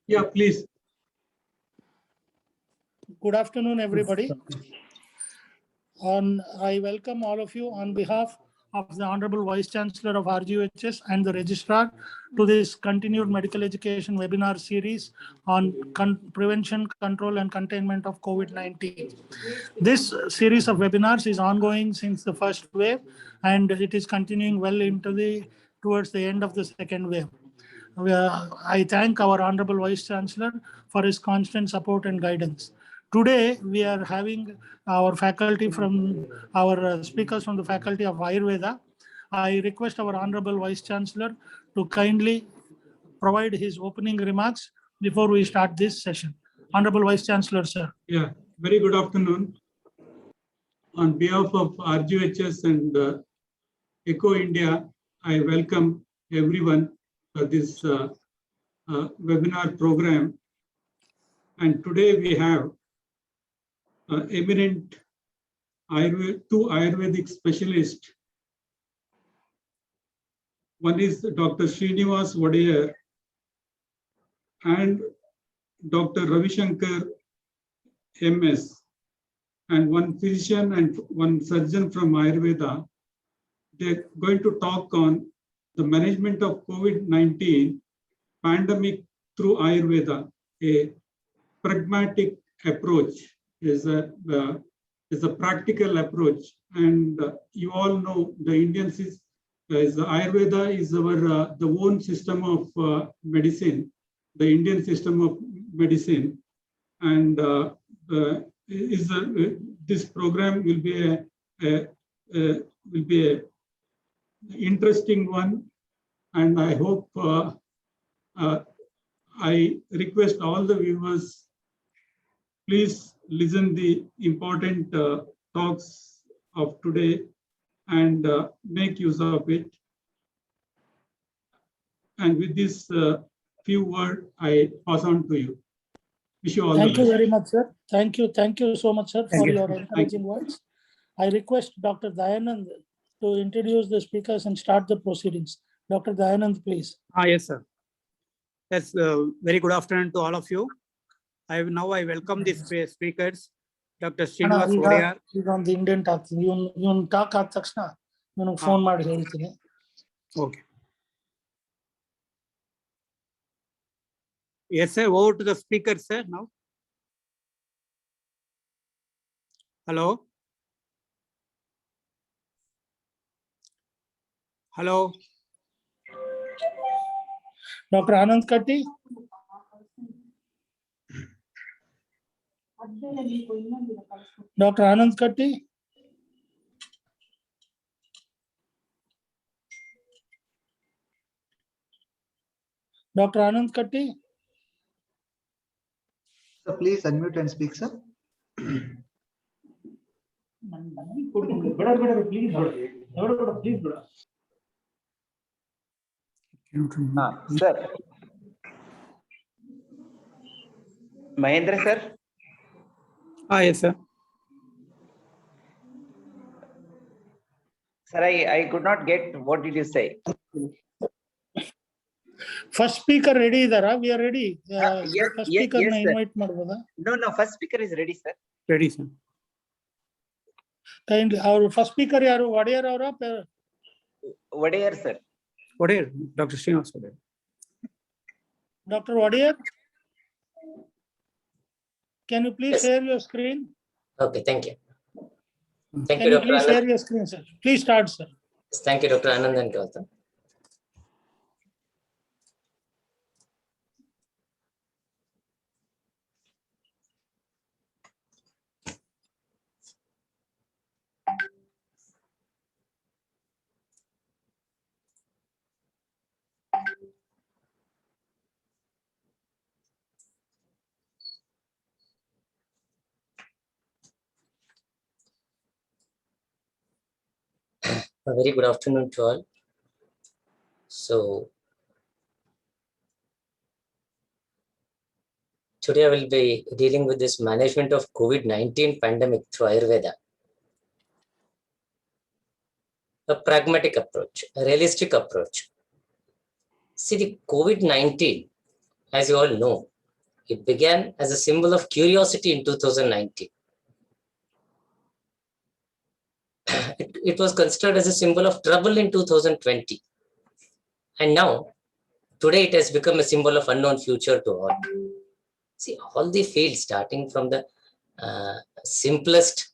Yeah, please. Good afternoon, everybody. I welcome all of you on behalf of the Honorable Vice Chancellor of RGUHS and the Registrar to this continued medical education webinar series on prevention, control and containment of COVID-19. This series of webinars is ongoing since the first wave and it is continuing well into towards the end of the second wave. I thank our Honorable Vice Chancellor for his constant support and guidance. Today, we are having our faculty from our speakers from the Faculty of Ayurveda. I request our Honorable Vice Chancellor to kindly provide his opening remarks before we start this session. Honorable Vice Chancellor, sir. Yeah, very good afternoon. On behalf of RGUHS and ECO India, I welcome everyone for this webinar program. And today we have eminent two Ayurvedic specialists. One is Dr. Srinivas Wadiyar and Dr. Ravi Shankar MS, and one physician and one surgeon from Ayurveda. They're going to talk on the management of COVID-19 pandemic through Ayurveda. A pragmatic approach is a practical approach, and you all know the Indians is Ayurveda is our the own system of medicine, the Indian system of medicine, and this program will be a interesting one, and I hope I request all the viewers, please listen the important talks of today and make use of it. And with this few words, I pass on to you. Wish you all Thank the you best. very much, sir. Thank you so much, sir, for your encouraging words. I request Dr. Dayanand to introduce the speakers and start the proceedings. Dr. Dayanand, please. Yes, sir. Yes, very good afternoon to all of you. I welcome the speakers, Dr. Srinivas Wadiyar. He's on the Indian talk. You talk at Takshna. You phone ಮಾಡಿ ಹೇಳ್ತೀನಿ. Okay. Yes, sir. Over to the speaker, sir. Now. Hello. Hello. Dr. Anand Katti. Dr. Anand Katti. Dr. Anand Katti. So please unmute and speak, sir. Sir. Mahendra, sir. Yes, sir. Sir, I could not get. What did you say? First speaker ready idara? We are ready. Yes, first speaker yes, na sir. invite ಮಾಡಬಹುದಾ? No. First speaker is ready, sir. Ready, sir. Kindly, our first speaker yaru? Wadiyar avara? Wadiyar, sir. Wadiyar, Dr. Srinivas Wadiyar. Dr. Wadiyar, can you please share your screen? Okay, thank you. Thank Can you, you Dr. please Anand. share your screen, sir? Please start, sir. Thank you, Dr. Anand and Gautam. A very good afternoon to all. So, today I will be dealing with this management of COVID-19 pandemic through Ayurveda. A pragmatic approach, a realistic approach. See, the COVID-19, as you all know, It began as a symbol of curiosity in 2019. It was considered as a symbol of trouble in 2020. And now, today it has become a symbol of unknown future to all. See, all the fields, starting from the simplest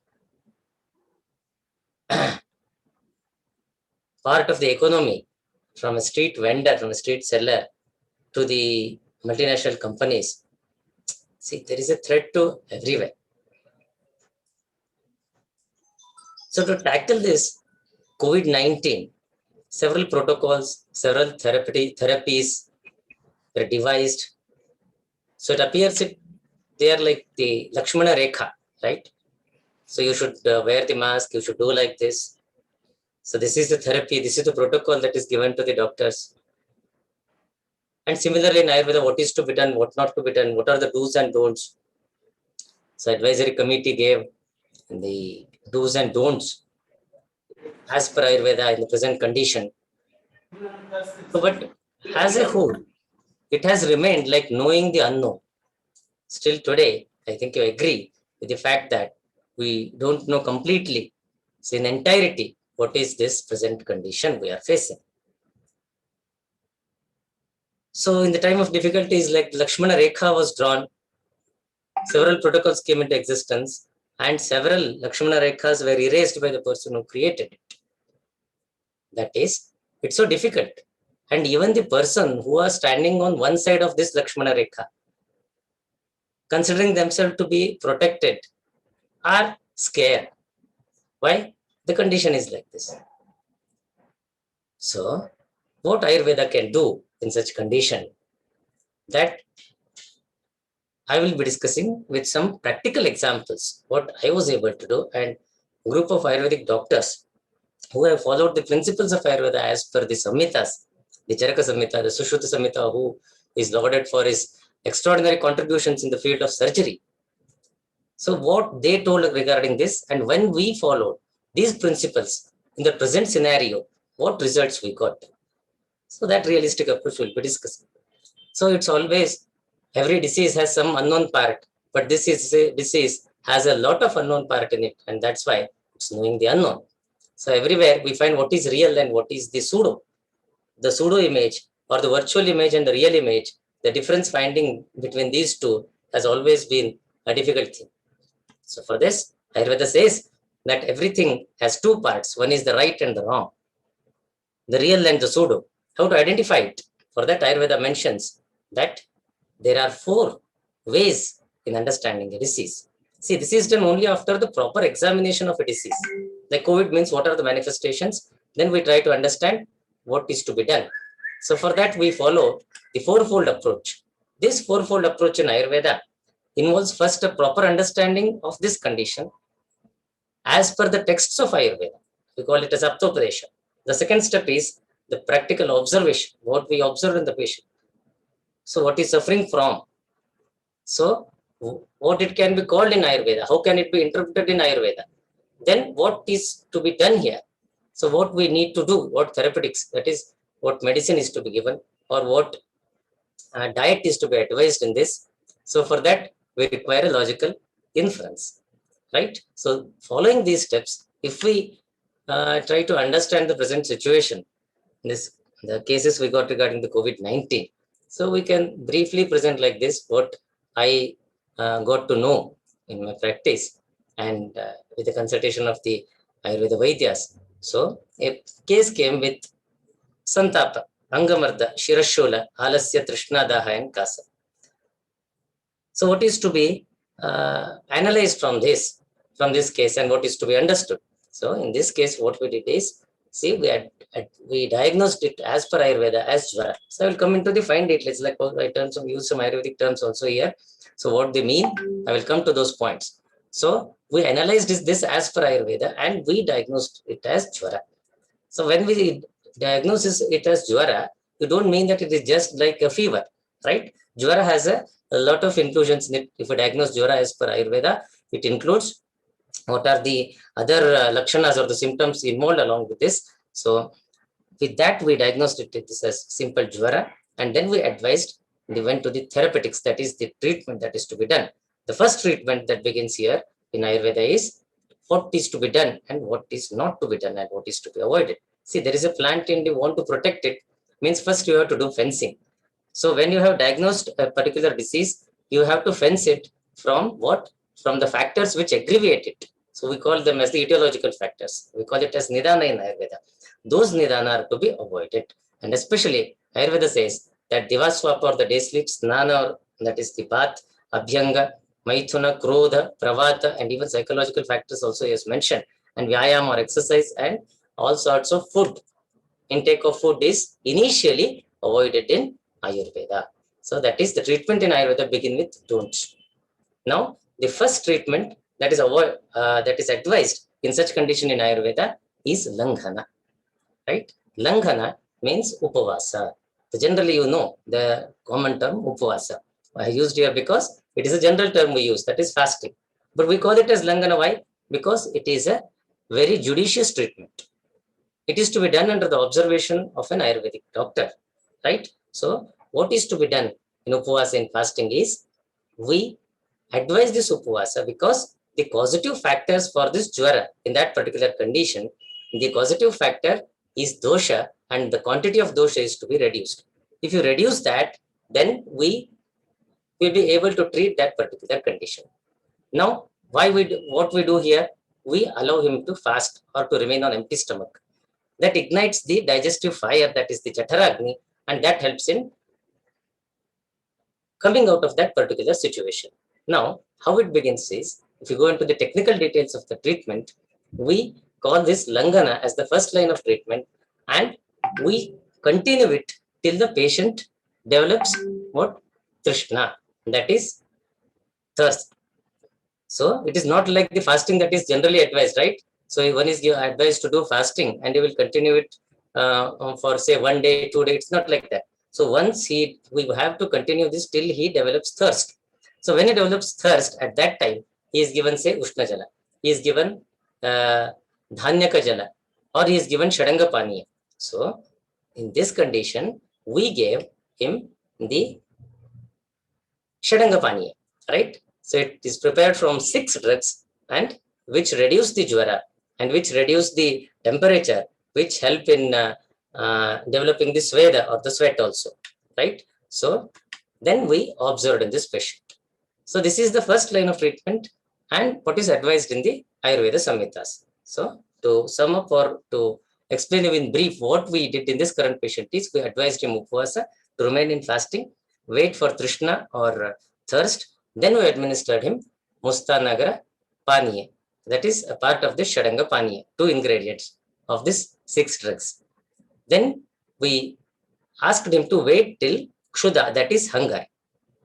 part of the economy, from a street vendor, from a street seller, to the multinational companies. See, there is a threat to everywhere. So to tackle this COVID-19, several protocols, several therapies were devised. So it appears they are like the Lakshmana Rekha, right? So you should wear the mask, you should do like this. So this is the therapy, this is the protocol that is given to the doctors. And similarly in Ayurveda, what is to be done, what not to be done, what are the do's and don'ts. So advisory committee gave the do's and don'ts as per Ayurveda in the present condition. So, but as a whole, it has remained like knowing the unknown. Still today, I think you agree with the fact that we don't know completely, so in entirety, what is this present condition we are facing. So in the time of difficulties, like Lakshmana Rekha was drawn, several protocols came into existence, and several Lakshmana Rekhas were erased by the person who created it. That is, it's so difficult. And even the person who are standing on one side of this Lakshmana Rekha, considering themselves to be protected, are scared. Why? The condition is like this. So, what Ayurveda can do in such condition, that I will be discussing with some practical examples, what I was able to do, and a group of Ayurvedic doctors who have followed the principles of Ayurveda as per the Samhitas, the Charaka Samhita, the Sushruta Samhita, who is lauded for his extraordinary contributions in the field of surgery. So what they told regarding this, and when we followed these principles in the present scenario, what results we got. So that realistic approach will be discussed. So it's always, every disease has some unknown part, but this is a disease has a lot of unknown part in it, and that's why it's knowing the unknown. So everywhere we find what is real and what is the pseudo. The pseudo image or the virtual image and the real image, the difference finding between these two has always been a difficult thing. So for this, Ayurveda says that everything has two parts. One is the right and the wrong, the real and the pseudo. How to identify it? For that, Ayurveda mentions that there are 4 ways in understanding a disease. See, this is done only after the proper examination of a disease. Like COVID means what are the manifestations? Then we try to understand what is to be done. So for that, we follow the 4-fold approach. This 4-fold approach in Ayurveda involves first a proper understanding of this condition as per the texts of Ayurveda. We call it as Aptopadesha. The second step is the practical observation, what we observe in the patient. So what is suffering from? So what it can be called in Ayurveda? How can it be interpreted in Ayurveda? Then what is to be done here? So what we need to do, what therapeutics, that is what medicine is to be given, or what diet is to be advised in this. So for that, we require a logical inference, right? So following these steps, if we try to understand the present situation, the cases we got regarding the COVID-19, so we can briefly present like this, what I got to know in my practice and with the consultation of the Ayurveda Vaidyas. So a case came with Santapa, Angamarda, Shirashula, Alasya, Trishnadaha, and Kasa. So what is to be analyzed from this case and what is to be understood? So in this case, what we did is, see, we diagnosed it as per Ayurveda as Jvara. So I will come into the fine details, like I use some Ayurvedic terms also here. So what they mean, I will come to those points. So we analyzed this as per Ayurveda and we diagnosed it as Jvara. So when we diagnose it as Jvara, you don't mean that it is just like a fever, right? Jvara has a lot of inclusions in it. If we diagnose Jvara as per Ayurveda, it includes what are the other lakshanas or the symptoms involved along with this. So with that, we diagnosed it as simple Jvara, and then we advised they went to the therapeutics, that is the treatment that is to be done. The first treatment that begins here in Ayurveda is what is to be done and what is not to be done and what is to be avoided. See, there is a plant and you want to protect it, means first you have to do fencing. So when you have diagnosed a particular disease, you have to fence it from what? From the factors which aggravate it. So we call them as the etiological factors. We call it as Nidana in Ayurveda. Those Nidana are to be avoided. And especially Ayurveda says that Divaswapa or the day sleep, Snana, that is the bath, Abhyanga, Maithuna, Krodha, Pravata, and even psychological factors also is mentioned. And Vyayam or exercise and all sorts of food. Intake of food is initially avoided in Ayurveda. So that is the treatment in Ayurveda begin with don't. Now, the first treatment that is advised in such condition in Ayurveda is Langhana, right? Langhana means Upavasa. So generally, you know the common term Upavasa. I used here because it is a general term we use, that is fasting. But we call it as Langhana. Why? Because it is a very judicious treatment. It is to be done under the observation of an Ayurvedic doctor, right? So what is to be done in Upavasa in fasting is we advise this Upavasa because the causative factors for this Jwara in that particular condition, the causative factor is dosha and the quantity of dosha is to be reduced. If you reduce that, then we will be able to treat that particular condition. Now, what we do here, we allow him to fast or to remain on empty stomach. That ignites the digestive fire, that is the Jataragni, and that helps in coming out of that particular situation. Now, how it begins is, if you go into the technical details of the treatment, we call this Langana as the first line of treatment, and we continue it till the patient develops what? Trishna, that is thirst. So it is not like the fasting that is generally advised, right? So one is advised to do fasting and he will continue it for say 1 day, 2 days. It's not like that. So once we have to continue this till he develops thirst. So when he develops thirst, at that time, he is given say Ushna Jala, he is given Dhanyaka Jala, or he is given Shadanga Paniya. So in this condition, we gave him the Shadanga Paniya, right? So it is prepared from 6 drugs and which reduce the Jwara and which reduce the temperature, which help in developing the Sweda or the sweat also, right? So then we observed in this patient. So this is the first line of treatment and what is advised in the Ayurveda Samhitas. So to sum up or to explain in brief what we did in this current patient is we advised him Upavasa to remain in fasting, wait for Trishna or thirst. Then we administered him Mustanagara Paniya. That is a part of the Shadanga Paniya, 2 ingredients of this 6 drugs. Then we asked him to wait till Kshuda, that is hunger.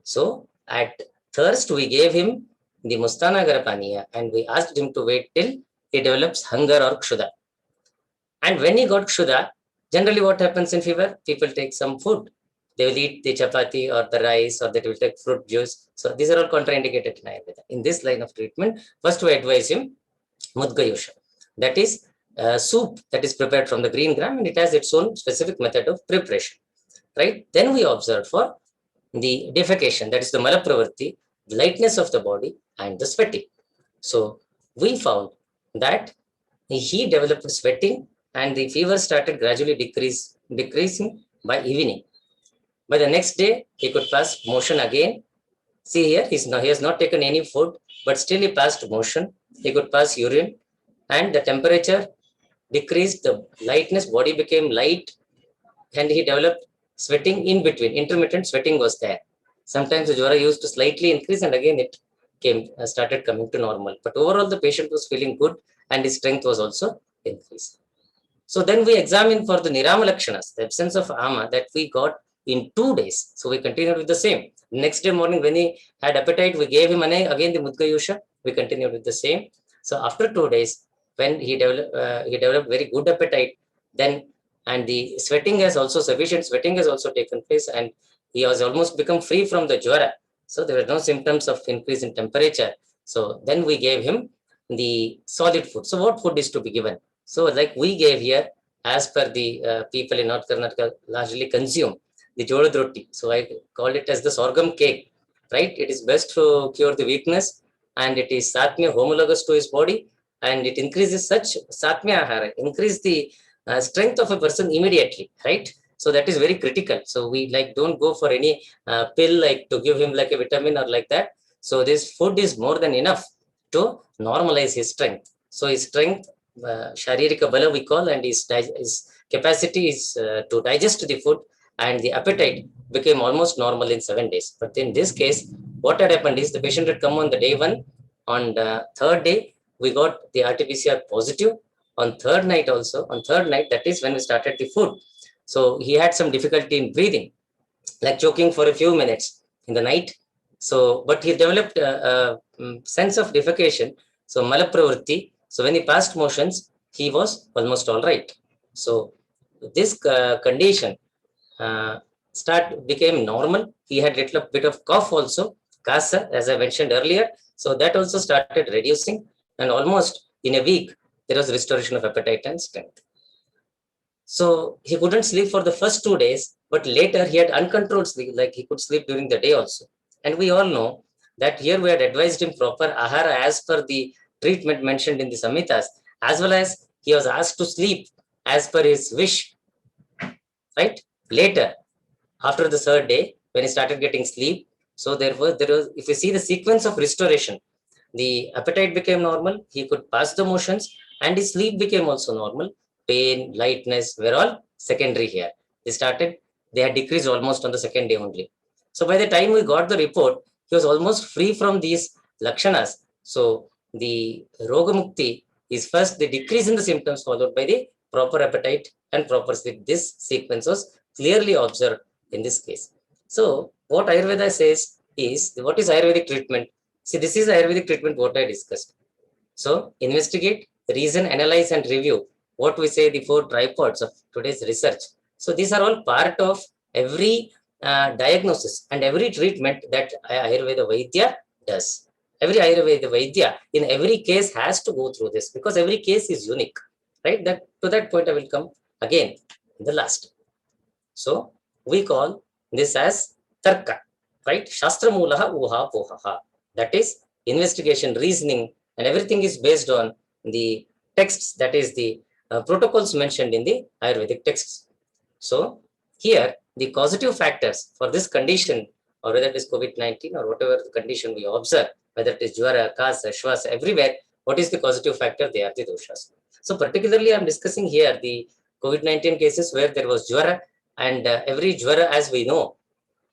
So at thirst, we gave him the Mustanagara Paniya and we asked him to wait till he develops hunger or Kshuda. And when he got Kshuda, generally what happens in fever? People take some food. They will eat the chapati or the rice or they will take fruit juice. So these are all contraindicated in Ayurveda. In this line of treatment, first we advise him Mudgayusha. That is soup that is prepared from the green gram and it has its own specific method of preparation, right? Then we observe for the defecation, that is the Malapravarti, the lightness of the body and the sweating. So we found that he developed sweating and the fever started gradually decreasing by evening. By the next day, he could pass motion again. See here, he has not taken any food, but still he passed motion. He could pass urine and the temperature decreased, the lightness, body became light and he developed sweating in between. Intermittent sweating was there. Sometimes the Jwara used to slightly increase and again it started coming to normal. But overall, the patient was feeling good and his strength was also increased. So then we examined for the Nirama Lakshanas, the absence of Ama that we got in 2 days. So we continued with the same. Next day morning, when he had appetite, we gave him again the Mudgayusha. We continued with the same. So after 2 days, when he developed very good appetite, then and the sweating has also sufficient sweating has also taken place, and he has almost become free from the Jwara. So there were no symptoms of increase in temperature. So then we gave him the solid food. So what food is to be given? So like we gave here, as per the people in North Karnataka largely consume, the jolad roti. So I called it as the sorghum cake, right? It is best to cure the weakness, and it is satmya homologous to his body, and it increases such satmya ahara, increase the strength of a person immediately, right? So that is very critical. So we don't go for any pill to give him like a vitamin or like that. So this food is more than enough to normalize his strength. So his strength, sharirika bala we call, and his capacity is to digest the food, and the appetite became almost normal in 7 days. But in this case, what had happened is the patient had come on the day 1. On the 3rd day, we got the RT-PCR positive. On 3rd night also, that is when we started the food. So he had some difficulty in breathing, like choking for a few minutes in the night. So, but he developed a sense of defecation. So malapravritti. So when he passed motions, he was almost all right. So this condition became normal. He had little bit of cough also, kasa, as I mentioned earlier. So that also started reducing, and almost in a week, there was restoration of appetite and strength. So he couldn't sleep for the first 2 days, but later he had uncontrolled sleep, like he could sleep during the day also. And we all know that here we had advised him proper ahara as per the treatment mentioned in the Samhitas, as well as he was asked to sleep as per his wish, right? Later, after the 3rd day, when he started getting sleep, so there was, if you see the sequence of restoration, the appetite became normal, he could pass the motions, and his sleep became also normal. Pain, lightness were all secondary here. They had decreased almost on the 2nd day only. So by the time we got the report, he was almost free from these lakshanas. So the rogamukti is first the decrease in the symptoms followed by the proper appetite and proper sleep. This sequence was clearly observed in this case. So what Ayurveda says is, what is Ayurvedic treatment? See, this is Ayurvedic treatment what I discussed. So investigate, reason, analyze, and review what we say the 4 tripods of today's research. So these are all part of every diagnosis and every treatment that Ayurveda Vaidya does. Every Ayurveda Vaidya in every case has to go through this, because every case is unique, right? To that point I will come again in the last. So we call this as tarka, right? Shastra mulaha uha pohaha. That is investigation, reasoning, and everything is based on the texts, that is the protocols mentioned in the Ayurvedic texts. So here, the causative factors for this condition, or whether it is COVID-19 or whatever the condition we observe, whether it is jwara, kasa, shwasa, everywhere, what is the causative factor? They are the doshas. So particularly I'm discussing here the COVID-19 cases where there was jwara, and every jwara, as we know,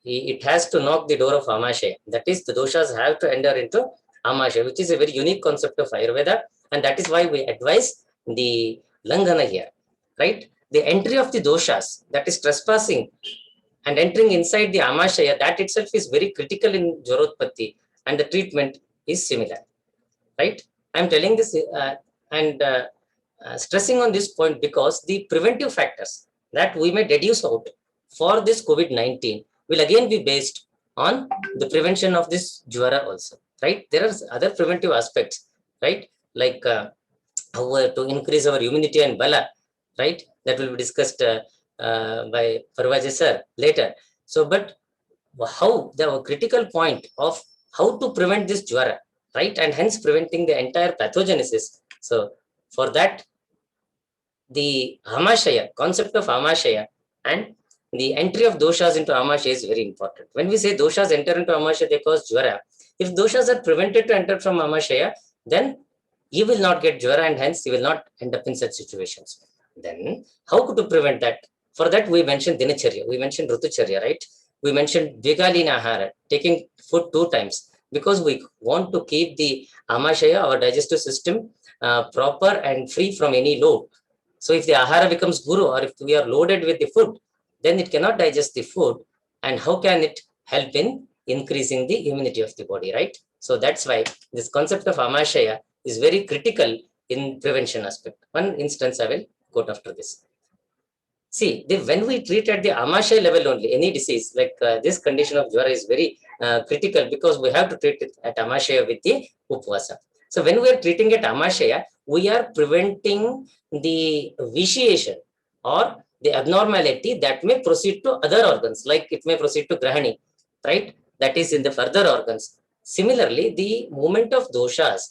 it has to knock the door of amashaya. That is, the doshas have to enter into amashaya, which is a very unique concept of Ayurveda, and that is why we advise the langana here, right? The entry of the doshas, that is trespassing and entering inside the amashaya, that itself is very critical in jwarotpatti, and the treatment is similar, right? I'm telling this and stressing on this point because the preventive factors that we may deduce out for this COVID-19 will again be based on the prevention of this jwara also, right? There are other preventive aspects, right? Like how to increase our immunity and bala, right? That will be discussed by Parvaja sir later. So, but how the critical point of how to prevent this jwara, right? And hence preventing the entire pathogenesis. So for that, the amashaya, concept of amashaya and the entry of doshas into amashaya is very important. When we say doshas enter into amashaya, they cause jwara. If doshas are prevented to enter from amashaya, then you will not get jwara, and hence you will not end up in such situations. Then how could you prevent that? For that, we mentioned dinacharya, we mentioned rutucharya, right? We mentioned dvigalina ahara, taking food 2 times, because we want to keep the amashaya, our digestive system, proper and free from any load. So if the ahara becomes guru, or if we are loaded with the food, then it cannot digest the food. And how can it help in increasing the immunity of the body, right? So that's why this concept of amashaya is very critical in prevention aspect. One instance I will quote after this. See, when we treat at the amashaya level only, any disease like this condition of jwara is very critical, because we have to treat it at amashaya with the upvasa. So when we are treating at amashaya, we are preventing the vitiation or the abnormality that may proceed to other organs, like it may proceed to Grahani, right? That is in the further organs. Similarly, the movement of doshas,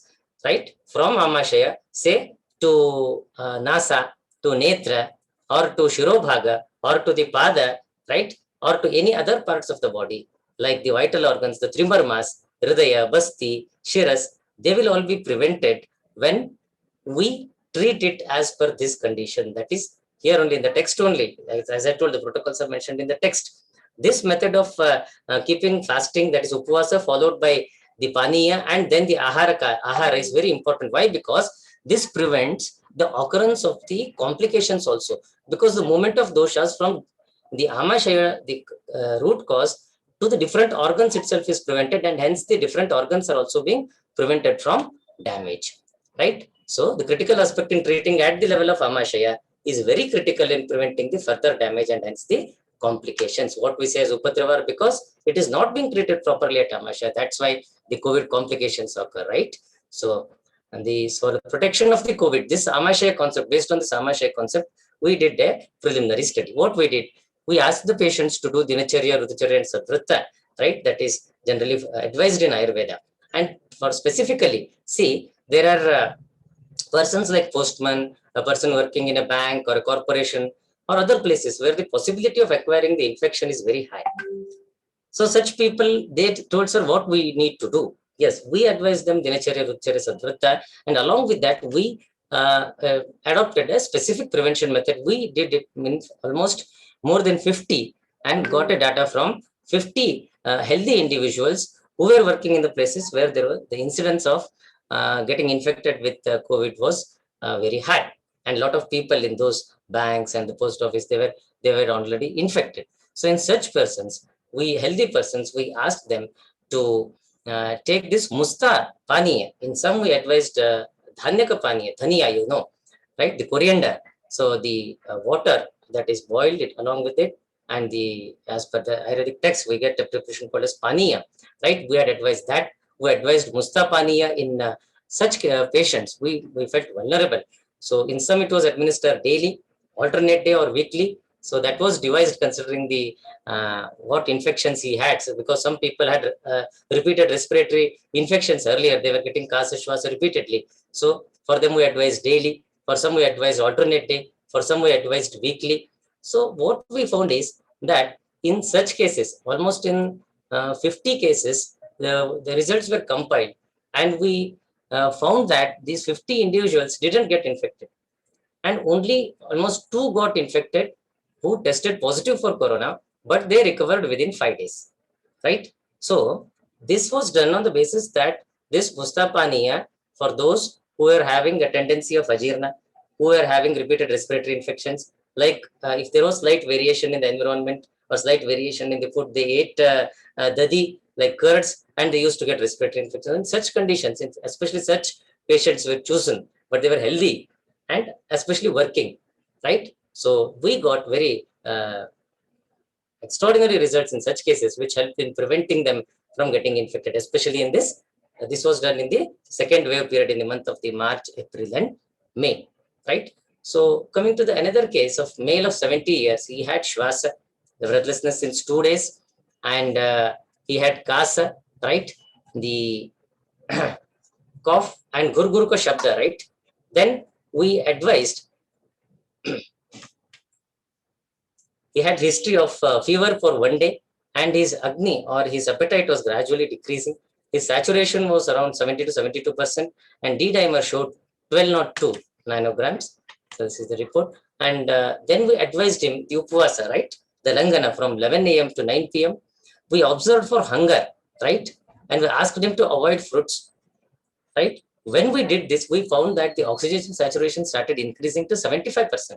right, from Amashaya, say to Nasa, to Netra, or to Shirobhaga, or to the Pada, right, or to any other parts of the body, like the vital organs, the Trimarmas, Hridaya, Basti, Shiras, they will all be prevented when we treat it as per this condition. That is here only in the text only. As I told, the protocols are mentioned in the text. This method of keeping fasting, that is upvasa, followed by the paniya and then the ahara is very important. Why? Because this prevents the occurrence of the complications also. Because the movement of doshas from the amashaya, the root cause, to the different organs itself is prevented, and hence the different organs are also being prevented from damage, right? So the critical aspect in treating at the level of amashaya is very critical in preventing the further damage and hence the complications. What we say as upadrava, because it is not being treated properly at amashaya. That's why the COVID complications occur, right? So, and for the protection of the COVID, this amashaya concept, based on this amashaya concept, we did a preliminary study. What we did, we asked the patients to do dinacharya, rutucharya, and sadvrata, right? That is generally advised in Ayurveda. And for specifically, see, there are persons like postman, a person working in a bank or a corporation or other places where the possibility of acquiring the infection is very high. So such people, they told sir what we need to do. Yes, we advise them dinacharya, rutucharya, sadvrata, and along with that, we adopted a specific prevention method. We did it means almost more than 50 and got a data from 50 healthy individuals who were working in the places where there were the incidence of getting infected with COVID was very high, and a lot of people in those banks and the post office, they were already infected. So in such persons, healthy persons, we asked them to take this musta paniya. In some we advised dhanyaka paniya, dhaniya, you know, right? The coriander. So the water that is boiled it along with it, and the as per the Ayurvedic text, we get a preparation called as paniya, right? We had advised that. We advised musta paniya in such patients. We felt vulnerable. So in some it was administered daily, alternate day or weekly. So that was devised considering the what infections he had. So because some people had repeated respiratory infections earlier, they were getting kasa shwasa repeatedly. So for them we advised daily. For some we advised alternate day. For some we advised weekly. So what we found is that in such cases, almost in 50 cases, the results were compiled, and we found that these 50 individuals didn't get infected, and only almost 2 got infected who tested positive for corona, but they recovered within 5 days, right? So this was done on the basis that this mustapaniya, for those who are having a tendency of ajirna, who are having repeated respiratory infections, like if there was slight variation in the environment or slight variation in the food, they ate dadi, like curds, and they used to get respiratory infections. In such conditions, especially such patients were chosen, but they were healthy and especially working, right? So we got very extraordinary results in such cases, which helped in preventing them from getting infected, especially in this. This was done in the second wave period in the month of the March, April, and May, right? So coming to the another case of male of 70 years, he had shwasa, the breathlessness since 2 days, and he had kasa, right? The cough and gurguruka shabda, right? Then we advised, he had history of fever for 1 day, and his agni or his appetite was gradually decreasing. His saturation was around 70 to 72%, and D-dimer showed 1202 nanograms. So this is the report. And then we advised him the upvasa, right? The langana from 11 a.m. to 9 p.m. We observed for hunger, right? And we asked him to avoid fruits, right? When we did this, we found that the oxygen saturation started increasing to 75%.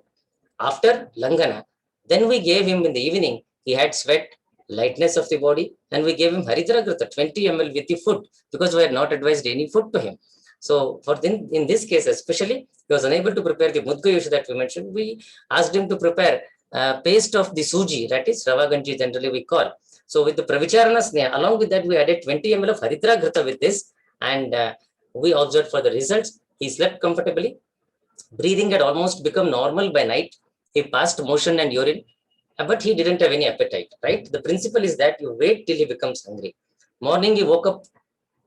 After langana, then we gave him in the evening, he had sweat, lightness of the body, and we gave him Haridragrata 20 ml with the food, because we had not advised any food to him. So for in this case, especially, he was unable to prepare the Mudgayusha that we mentioned. We asked him to prepare paste of the suji, that is Rava Ganji generally we call. So with the Pravicharana Sneha, along with that, we added 20 ml of Haridragrata with this, and we observed for the results. He slept comfortably. Breathing had almost become normal by night. he passed motion and urine, but he didn't have any appetite, right? The principle is that you wait till he becomes hungry. Morning he woke up,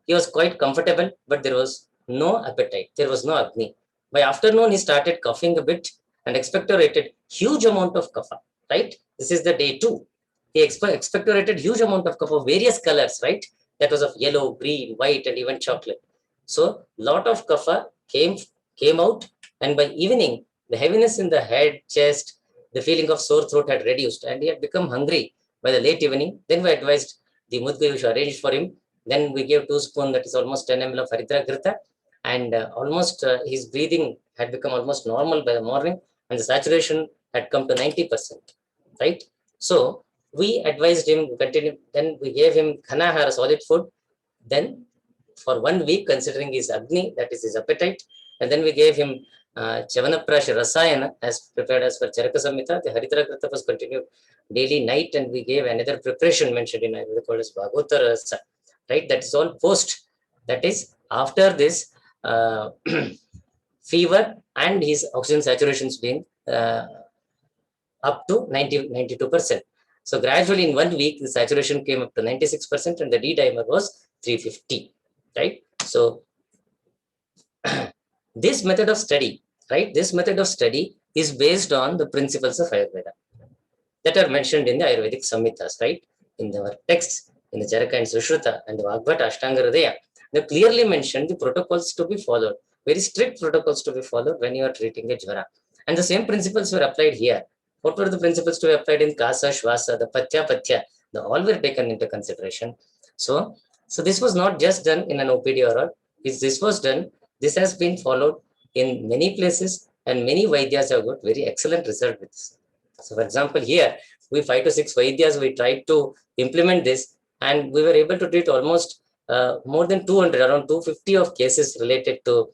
he was quite comfortable, but there was no appetite. There was no Agni. By afternoon, he started coughing a bit and expectorated huge amount of kapha, right? This is the day 2. He expectorated huge amount of kapha, various colors, right? That was of yellow, green, white, and even chocolate. So lot of kapha came out, and by evening, the heaviness in the head, chest, the feeling of sore throat had reduced, and he had become hungry by the late evening. Then we advised the Mudgayush arranged for him. Then we gave 2 spoons, that is almost 10 ml of Haridra Ghrita, and almost his breathing had become almost normal by the morning, and the saturation had come to 90%, right? So we advised him to continue. Then we gave him Khanahara, solid food. Then for 1 week, considering his Agni, that is his appetite, and then we gave him Chavanaprash Rasayana as prepared as per Charaka Samhita. The Haridra Ghrita was continued daily, night, and we gave another preparation mentioned in Ayurveda called as Bhagavata Rasa, right? That is all post. That is after this fever and his oxygen saturations being up to 92%. So gradually in 1 week, the saturation came up to 96% and the D-dimer was 350, right? So this method of study, right? This method of study is based on the principles of Ayurveda that are mentioned in the Ayurvedic Samhitas, right? In our texts, in the Charaka and Sushruta and the Vagbhata Ashtanga Hridaya, they clearly mentioned the protocols to be followed, very strict protocols to be followed when you are treating a Jvara. And the same principles were applied here. What were the principles to be applied in Kasa, Shvasa, the Patya, the all were taken into consideration. So this was not just done in an OPD or all. This was done, this has been followed in many places, and many Vaidyas have got very excellent result with this. So for example, here, we 5 to 6 Vaidyas, we tried to implement this, and we were able to treat almost more than 200, around 250 of cases related to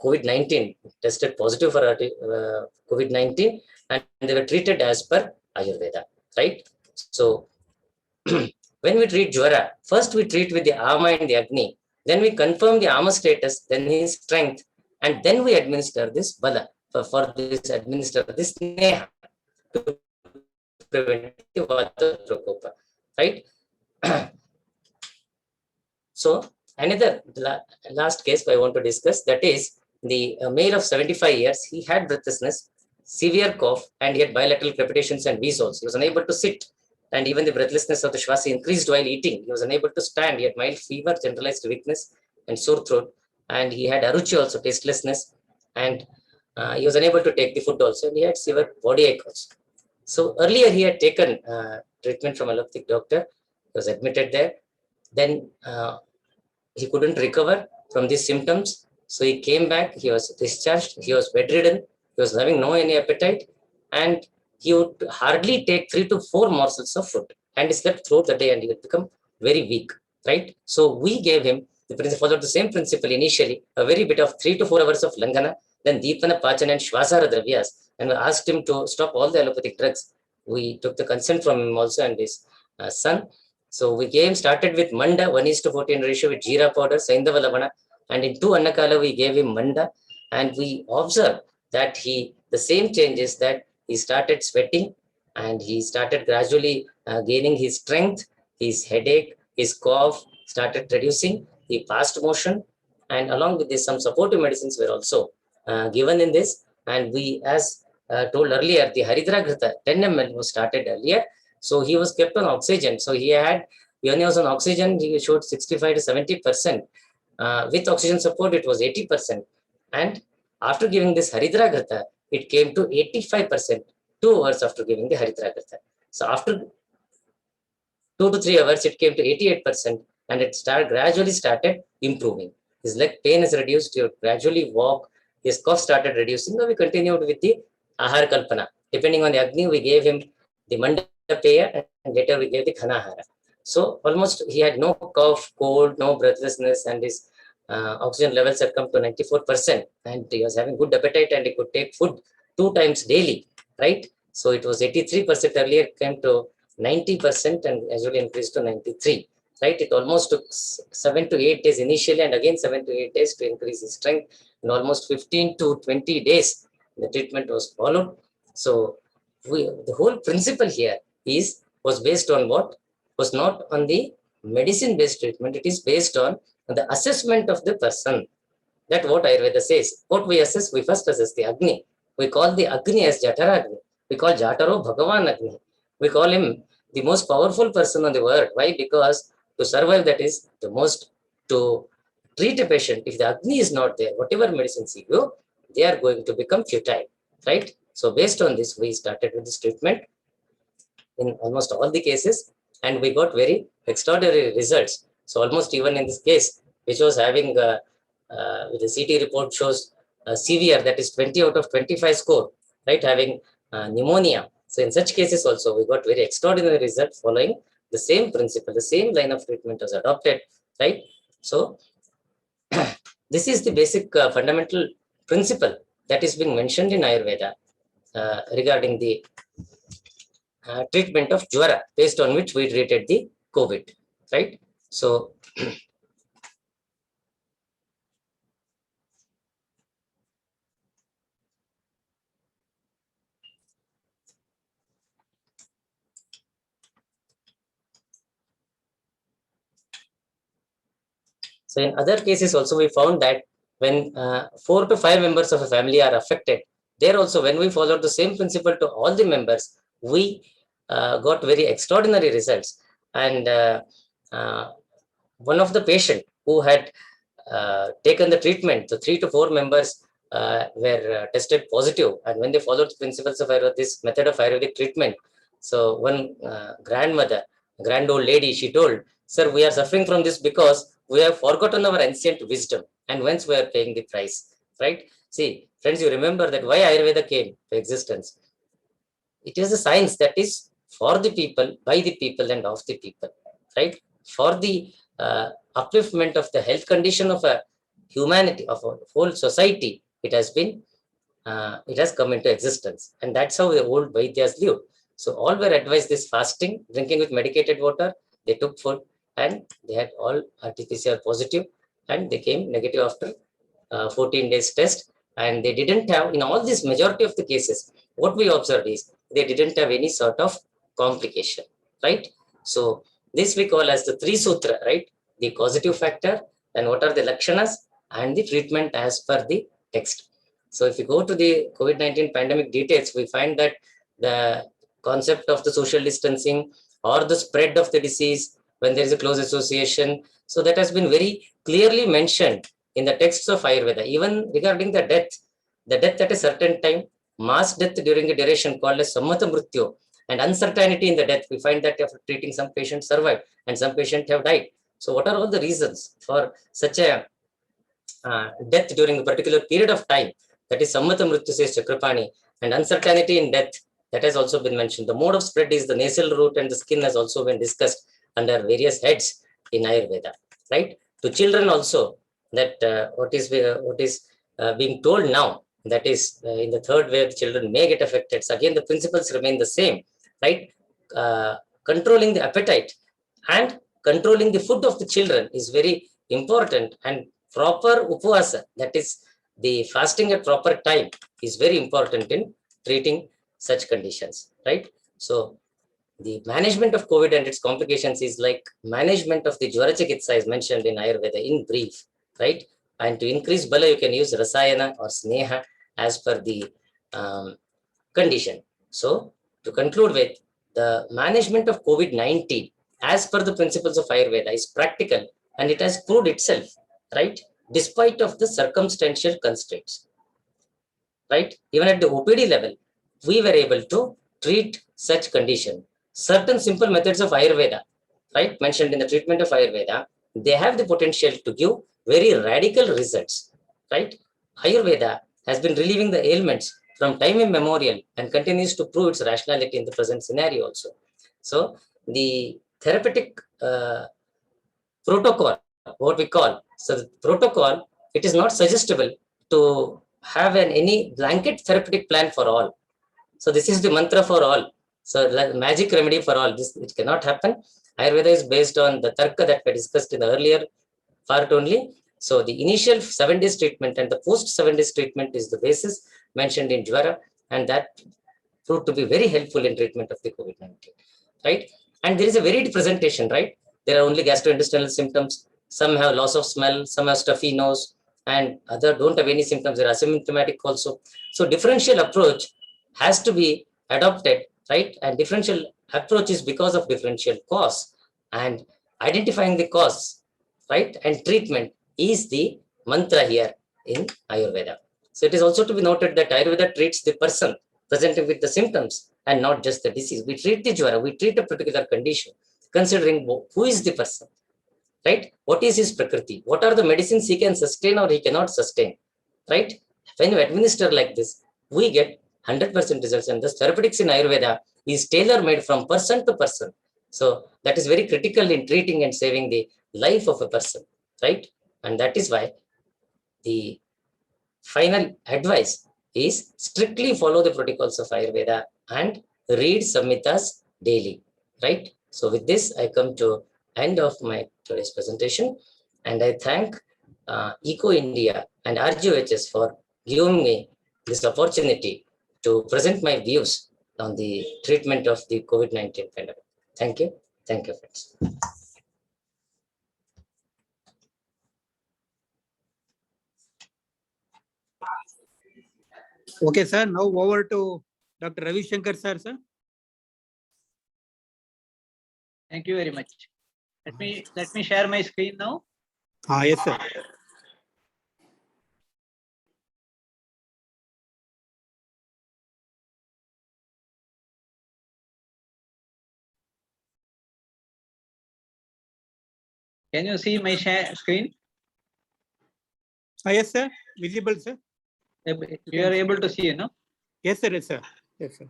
COVID-19, tested positive for COVID-19, and they were treated as per Ayurveda, right? So when we treat Jvara, first we treat with the Ama and the Agni, then we confirm the Ama status, then his strength, and then we administer this Bala, for this administer this Neha to prevent the Vata Prakopa, right? So another last case I want to discuss, that is the male of 75 years, he had breathlessness, severe cough, and he had bilateral crepitations and wheezes. He was unable to sit, and even the breathlessness of the Shvasi increased while eating. He was unable to stand. He had mild fever, generalized weakness, and sore throat, and he had aruchi also, tastelessness, and he was unable to take the food also, and he had severe body ache also. So earlier he had taken treatment from allopathic doctor. He was admitted there. Then he couldn't recover from these symptoms. So he came back, he was discharged, he was bedridden, he was having no any appetite, and he would hardly take 3 to 4 morsels of food, and he slept throughout the day, and he would become very weak, right? So we gave him, the principle, followed the same principle initially, a very bit of 3 to 4 hours of Langana, then Deepana, Pachana, and Shvasara Dravyas, and we asked him to stop all the allopathic drugs. We took the consent from him also and his son. So we started with Manda, 1:14 ratio with Jeera powder, Saindava Lavana, and in 2 Annakala, we gave him Manda, and we observed that the same changes, that he started sweating, and he started gradually gaining his strength, his headache, his cough started reducing, he passed motion, and along with this, some supportive medicines were also given in this. And we, as told earlier, the Haridra Ghrita, 10 ml was started earlier. So he was kept on oxygen. So when he was on oxygen, he showed 65 to 70%. With oxygen support, it was 80%. And after giving this Haridra Ghrita, it came to 85% 2 hours after giving the Haridra Ghrita. So after 2 to 3 hours, it came to 88%, and it gradually started improving. His leg pain is reduced, he would gradually walk, his cough started reducing. Now we continued with the Ahar Kalpana. Depending on the Agni, we gave him the Mandapeya, and later we gave the Khanahara. So almost he had no cough, cold, no breathlessness, and his oxygen levels had come to 94%, and he was having good appetite, and he could take food 2 times daily, right? So it was 83% earlier, came to 90%, and gradually increased to 93%, right? It almost took 7 to 8 days initially, and again 7 to 8 days to increase his strength, and almost 15 to 20 days the treatment was followed. So the whole principle here was based on what? Was not on the medicine-based treatment. It is based on the assessment of the person. That what Ayurveda says. What we assess, we first assess the Agni. We call the Agni as Jataragni. We call Jataro Bhagavan Agni. We call him the most powerful person on the world. Why? Because to survive, that is the most, to treat a patient, if the Agni is not there, whatever medicines you give, they are going to become futile, right? So based on this, we started with this treatment in almost all the cases, and we got very extraordinary results. So almost even in this case, which was having the CT report shows severe, that is 20 out of 25 score, right? Having pneumonia. So in such cases also, we got very extraordinary results following the same principle, the same line of treatment was adopted, right? So this is the basic fundamental principle that is being mentioned in Ayurveda regarding the treatment of Jwara, based on which we treated the COVID, right? So so in other cases also, we found that when 4 to 5 members of a family are affected, there also, when we followed the same principle to all the members, we got very extraordinary results. And one of the patient who had taken the treatment, the 3 to 4 members were tested positive. And when they followed the principles of Ayurveda, this method of Ayurvedic treatment, so one grandmother, grand old lady, she told, "Sir, we are suffering from this because we have forgotten our ancient wisdom, and whence we are paying the price," right? See, friends, you remember that why Ayurveda came to existence. It is a science that is for the people, by the people, and of the people, right? For the upliftment of the health condition of a humanity, of a whole society, it has come into existence. And that's how the old Vaidyas lived. So all were advised this fasting, drinking with medicated water, they took food, and they had all RT-PCR positive, and they came negative after 14 days test. And they didn't have, in all this majority of the cases, what we observed is they didn't have any sort of complication, right? So this we call as the three sutra, right? The causative factor, and what are the lakshanas, and the treatment as per the text. So if you go to the COVID-19 pandemic details, we find that the concept of the social distancing or the spread of the disease when there is a close association, so that has been very clearly mentioned in the texts of Ayurveda. Even regarding the death at a certain time, mass death during a duration called as sammata mrityu, and uncertainty in the death, we find that after treating, some patients survived and some patients have died. So what are all the reasons for such a death during a particular period of time? That is sammata mrityu, says Chakrapani, and uncertainty in death, that has also been mentioned. The mode of spread is the nasal route, and the skin has also been discussed under various heads in Ayurveda, right? To children also, that what is being told now, that is in the third wave, children may get affected. So again, the principles remain the same, right? Controlling the appetite and controlling the food of the children is very important, and proper upvasa, that is the fasting at proper time, is very important in treating such conditions, right? So the management of COVID and its complications is like management of the Jwara Chikitsa is mentioned in Ayurveda in brief, right? And to increase bala, you can use rasayana or sneha as per the condition. So to conclude with, the management of COVID-19 as per the principles of Ayurveda is practical, and it has proved itself, right? Despite of the circumstantial constraints, right? Even at the OPD level, we were able to treat such condition. Certain simple methods of Ayurveda, right, mentioned in the treatment of Ayurveda, they have the potential to give very radical results, right? Ayurveda has been relieving the ailments from time immemorial and continues to prove its rationality in the present scenario also. So the therapeutic protocol, what we call, so the protocol, it is not suggestible to have any blanket therapeutic plan for all. So this is the mantra for all. So the magic remedy for all, this it cannot happen. Ayurveda is based on the tarka that we discussed in the earlier part only. So the initial 7 days treatment and the post 7 days treatment is the basis mentioned in Jwara, and that proved to be very helpful in treatment of the COVID-19, right? And there is a varied presentation, right? There are only gastrointestinal symptoms. Some have loss of smell, some have stuffy nose, and other don't have any symptoms. They're asymptomatic also. So differential approach has to be adopted, right? And differential approach is because of differential cause, and identifying the cause, right? And treatment is the mantra here in Ayurveda. So it is also to be noted that Ayurveda treats the person presenting with the symptoms and not just the disease. We treat the Jwara, we treat a particular condition, considering who is the person, right? What is his prakriti? What are the medicines he can sustain or he cannot sustain, right? When you administer like this, we get 100% results, and this therapeutics in Ayurveda is tailor-made from person to person. So that is very critical in treating and saving the life of a person, right? And that is why the final advice is strictly follow the protocols of Ayurveda and read Samhitas daily, right? So with this, I come to end of my today's presentation, and I thank Eco India and RGOHS for giving me this opportunity to present my views on the treatment of the COVID-19 pandemic. Thank you. Thank you, friends. Okay, sir. Now over to Dr. Ravi Shankar, sir. Thank you very much. Let me share my screen now. Yes, sir. Can you see my screen? Yes, sir. Visible, sir. You are able to see, no? Yes, sir. Yes, sir. Yes, sir.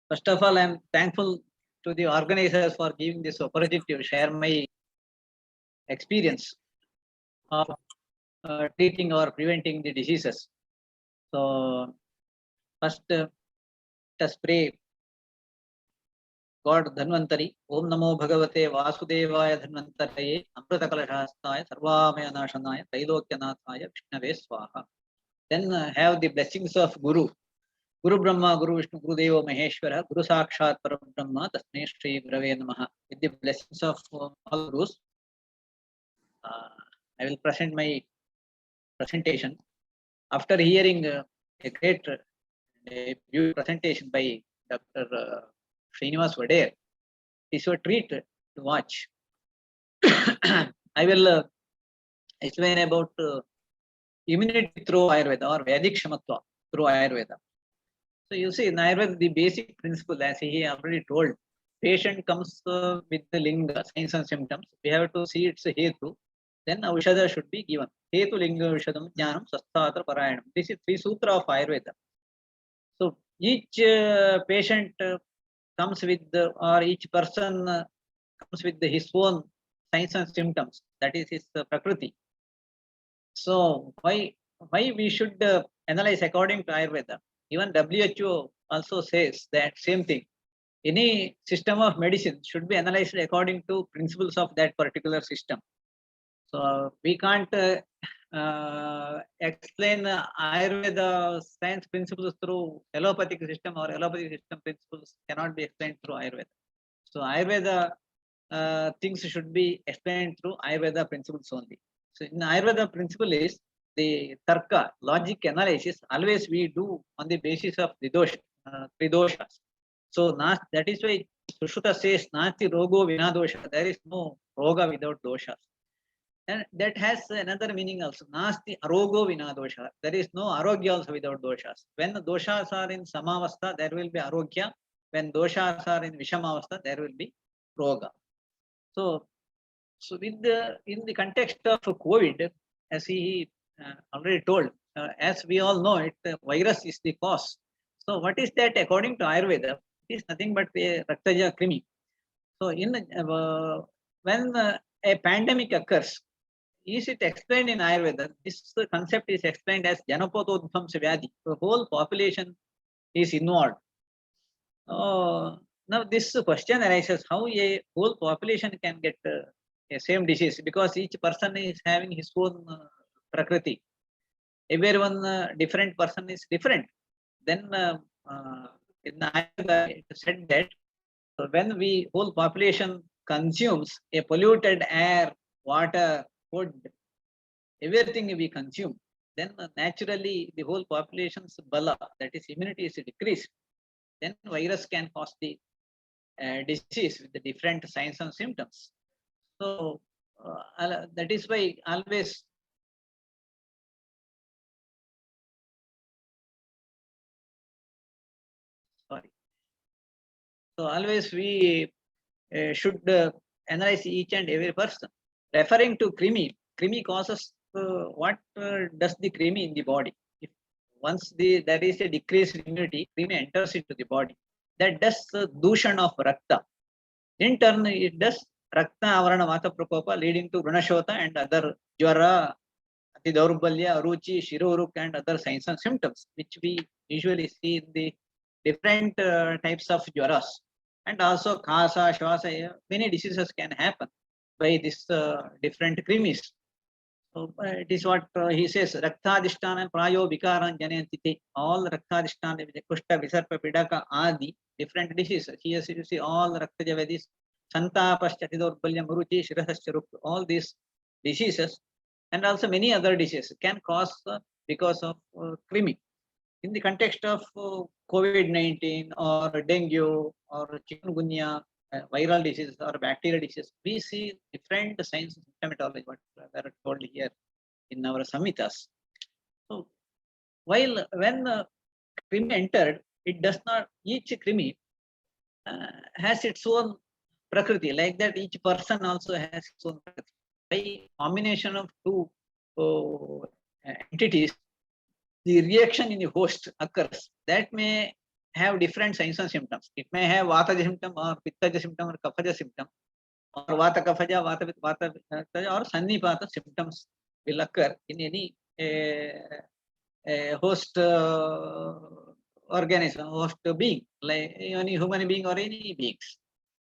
First of all, I am thankful to the organizers for giving this opportunity to share my experience of treating or preventing the diseases. So, first, let us pray. God Dhanvantari, Om Namo Bhagavate Vasudevaya Dhanvantaraye, Amrita Kalashastaya, Sarvamaya Nashanaya, Trilokyanataya, Vishnave Swaha. Then have the blessings of Guru. Guru Brahma, Guru Vishnu, Guru Deva Maheshwara, Guru Sakshat Parabrahma, Tasmai Shri Gurave Namaha. With the blessings of all Gurus, I will present my presentation. After hearing a great beautiful presentation by Dr. Srinivas Vadere, it's a treat to watch. I will explain about immunity through Ayurveda or Vedic Shamatva through Ayurveda. So you see, in Ayurveda, the basic principle, as he already told, patient comes with the linga, signs and symptoms. We have to see its hetu. Then Aushadha should be given. Hetu linga Aushadam Jnanam Sastatra Parayanam. This is 3 sutra of Ayurveda. So each patient comes with or each person comes with his own signs and symptoms. That is his prakriti. So why we should analyze according to Ayurveda? Even WHO also says that same thing. Any system of medicine should be analyzed according to principles of that particular system. So we can't explain Ayurveda science principles through allopathic system, or allopathic system principles cannot be explained through Ayurveda. So Ayurveda things should be explained through Ayurveda principles only. So in Ayurveda principle is the tarka, logic analysis, always we do on the basis of the tridoshas. So that is why Sushruta says, Nasti rogo vina dosha. There is no roga without doshas. And that has another meaning also. Nasti arogo vina dosha. There is no arogya also without doshas. When the doshas are in samavastha, there will be arogya. When doshas are in vishamavastha, there will be roga. So in the context of COVID, as he already told, as we all know, virus is the cause. So what is that according to Ayurveda? It is nothing but a Raktaja Krimi. So when a pandemic occurs, is it explained in Ayurveda? This concept is explained as Janapatodvamsa Vyadhi. The whole population is involved. Now this question arises how a whole population can get a same disease, because each person is having his own prakriti. Everyone different person is different. Then in Ayurveda it is said that when we whole population consumes a polluted air, water, food, everything we consume, then naturally the whole population's bala, that is immunity, is decreased. Then virus can cause the disease with the different signs and symptoms. So that is why always sorry. So always we should analyze each and every person. Referring to Krimi causes what does the Krimi in the body? If once there is a decreased immunity, Krimi enters into the body. That does dushan of rakta. In turn, it does rakta avarana vata prakopa, leading to runashota and other jwara, ati daurbalya, aruchi, shiroruk, and other signs and symptoms, which we usually see in the different types of jwaras. And also khasa, shwasa, many diseases can happen by this different krimis. So it is what he says, Raktadishtana prayo vikaran janayantite. All Raktadishtana, Kushta, Visarpa, Pidaka, Adi, different diseases. Here you see all Raktajavadis, Santapa, Chatidorpalyam, Muruchi, Shirahascharup, all these diseases, and also many other diseases can cause because of krimi. In the context of COVID-19 or dengue or chikungunya, viral disease or bacterial disease, we see different signs of symptomatology, what were told here in our samhitas. So, while when krimi entered, it does not, each krimi has its own prakriti, like that each person also has its own prakriti. By combination of two entities, the reaction in the host occurs. That may have different signs and symptoms. It may have vata symptom or pitta symptom or kapha symptom, or vata kaphaja, vata or sannipata symptoms will occur in any host organism, host being, like any human being or any beings.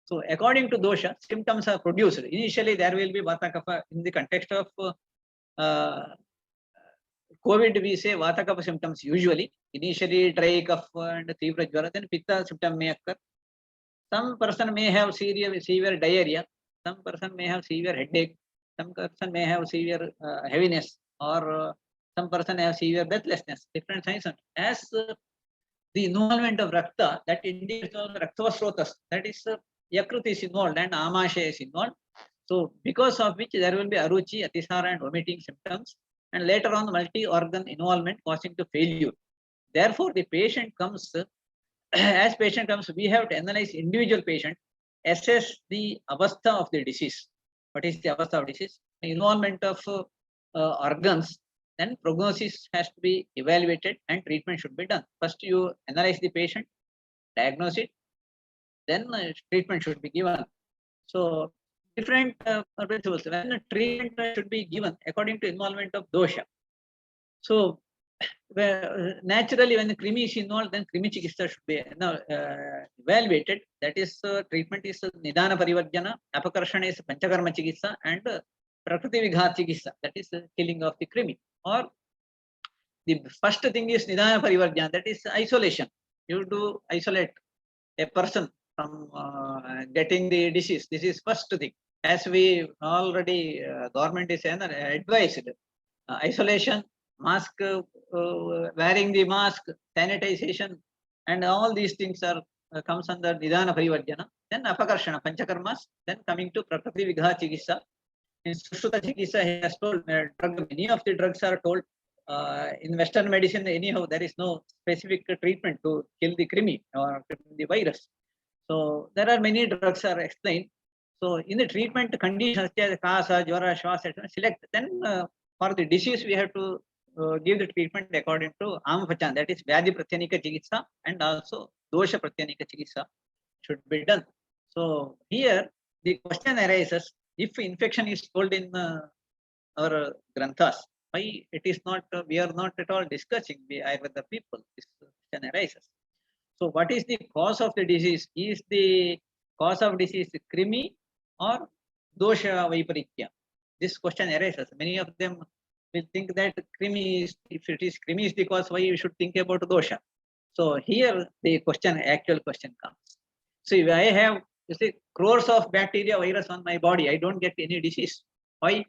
So according to dosha, symptoms are produced. Initially, there will be vata kapha in the context of COVID, we say vata kapha symptoms usually. Initially, dry cough and tevra jwara, then pitta symptom may occur. Some person may have severe diarrhea. Some person may have severe headache. Some person may have severe heaviness, or some person have severe breathlessness. Different signs. As the involvement of rakta, that indicates raktasrotas, that is yakruti is involved and amasha is involved. So because of which there will be aruchi, atisara and vomiting symptoms, and later on multi-organ involvement causing to failure. Therefore, the patient comes, as patient comes, we have to analyze individual patient, assess the avastha of the disease. What is the avastha of disease? The involvement of organs, then prognosis has to be evaluated and treatment should be done. First, you analyze the patient, diagnose it, then treatment should be given. So different principles. When treatment should be given according to involvement of dosha. So naturally, when the krimi is involved, then krimi chikitsa should be evaluated. That is, treatment is nidana parivarjana, apakarshana is panchakarma chikitsa, and prakriti vighat chikitsa, that is killing of the krimi. Or the first thing is nidana parivarjana, that is isolation. You do isolate a person from getting the disease. This is first thing. As we already government is advised, isolation, mask, wearing the mask, sanitization, and all these things are comes under nidana parivarjana. Then apakarshana, panchakarmas. Then coming to prakriti vigha chikitsa. In sushruta chikitsa, he has told many of the drugs are told. In Western medicine, anyhow, there is no specific treatment to kill the krimi or the virus. So there are many drugs are explained. So in the treatment conditions, such as kasa, jwara, shwasa, select. Then for the disease, we have to give the treatment according to amphachan, that is vyadhi pratyanika chikitsa, and also dosha pratyanika chikitsa should be done. So here the question arises: if infection is told in our granthas, why it is not? We are not at all discussing the Ayurveda people. This question arises. So what is the cause of the disease? Is the cause of disease krimi or dosha vaiparikya? This question arises. Many of them will think that krimi is, if it is krimi is the cause, why you should think about dosha? So here the question, actual question comes. See, if I have, you see, crores of bacteria, virus on my body, I don't get any disease. Why?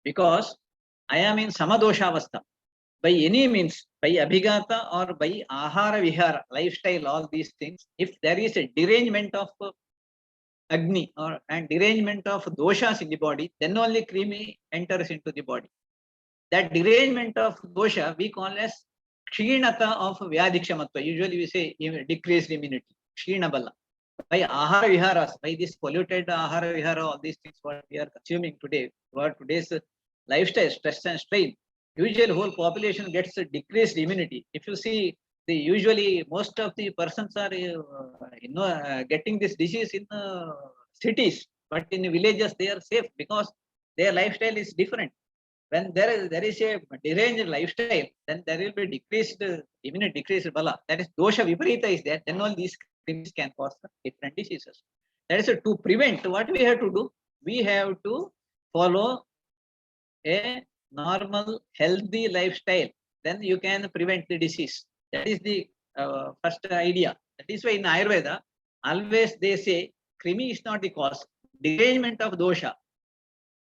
Because I am in samadosha avastha. By any means, by abhigata or by ahara vihara, lifestyle, all these things, if there is a derangement of agni or and derangement of doshas in the body, then only krimi enters into the body. That derangement of dosha we call as kshinata of vyadhikshamatva. Usually we say decreased immunity, kshinabala. By ahara viharas, by this polluted ahara vihara, all these things what we are consuming today, for today's lifestyle, stress and strain, usually whole population gets a decreased immunity. If you see, the usually most of the persons are getting this disease in cities, but in villages they are safe because their lifestyle is different. When there is a deranged lifestyle, then there will be decreased immunity, decreased bala. That is dosha viparita is there. Then all these things can cause different diseases. That is to prevent. What we have to do? We have to follow a normal, healthy lifestyle. Then you can prevent the disease. That is the first idea. That is why in Ayurveda, always they say krimi is not the cause. Derangement of dosha.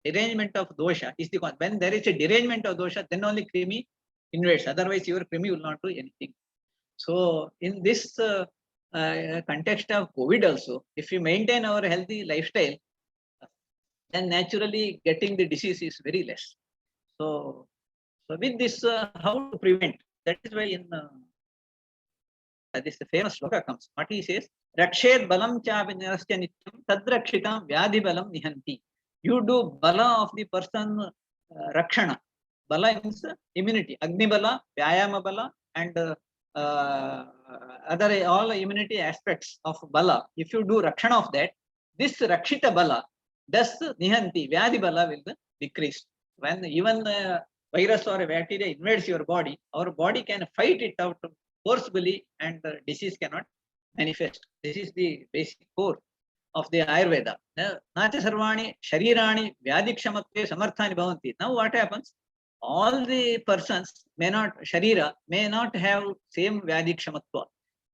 Derangement of dosha is the cause. When there is a derangement of dosha, then only krimi invades. Otherwise, your krimi will not do anything. So, in this context of COVID also, if we maintain our healthy lifestyle, then naturally getting the disease is very less. So with this, how to prevent? That is why in this famous sloka comes. What he says, Rakshed balam cha vinasya nityam tadrakshitam vyadhi balam nihanti. You do bala of the person rakshana. Bala means immunity. Agni bala, vyayama bala, and other all immunity aspects of bala. If you do rakshana of that, this rakshita bala, thus nihanti, vyadhi bala will decrease. When even virus or a bacteria invades your body, our body can fight it out forcibly and the disease cannot manifest. This is the basic core of the Ayurveda. Nacha sarvani sharirani vyadhikshamatve samarthani bhavanti. Now what happens? All the persons may not, sharira may not have same vyadhikshamatva.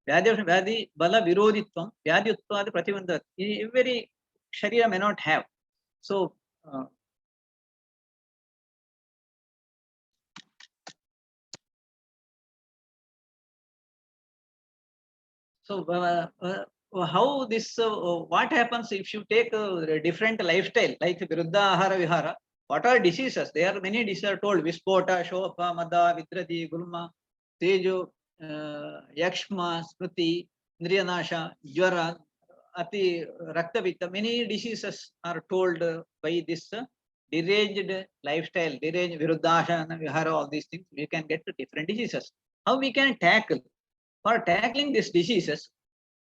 Vyadhi bala virodhitvam, vyadhyutvad pratibandhat. Every sharira may not have. So, how this, what happens if you take a different lifestyle like Viruddha Ahara Vihara? What are diseases? There are many diseases are told: Vispota, Shopa, Mada, Vidradi, Gulma, Tejo, Yakshma, Smriti, Indriyanasha, Jwara, Ati, Raktavita. Many diseases are told by this deranged lifestyle, deranged Viruddha Vihara, all these things. We can get to different diseases. How we can tackle? For tackling these diseases,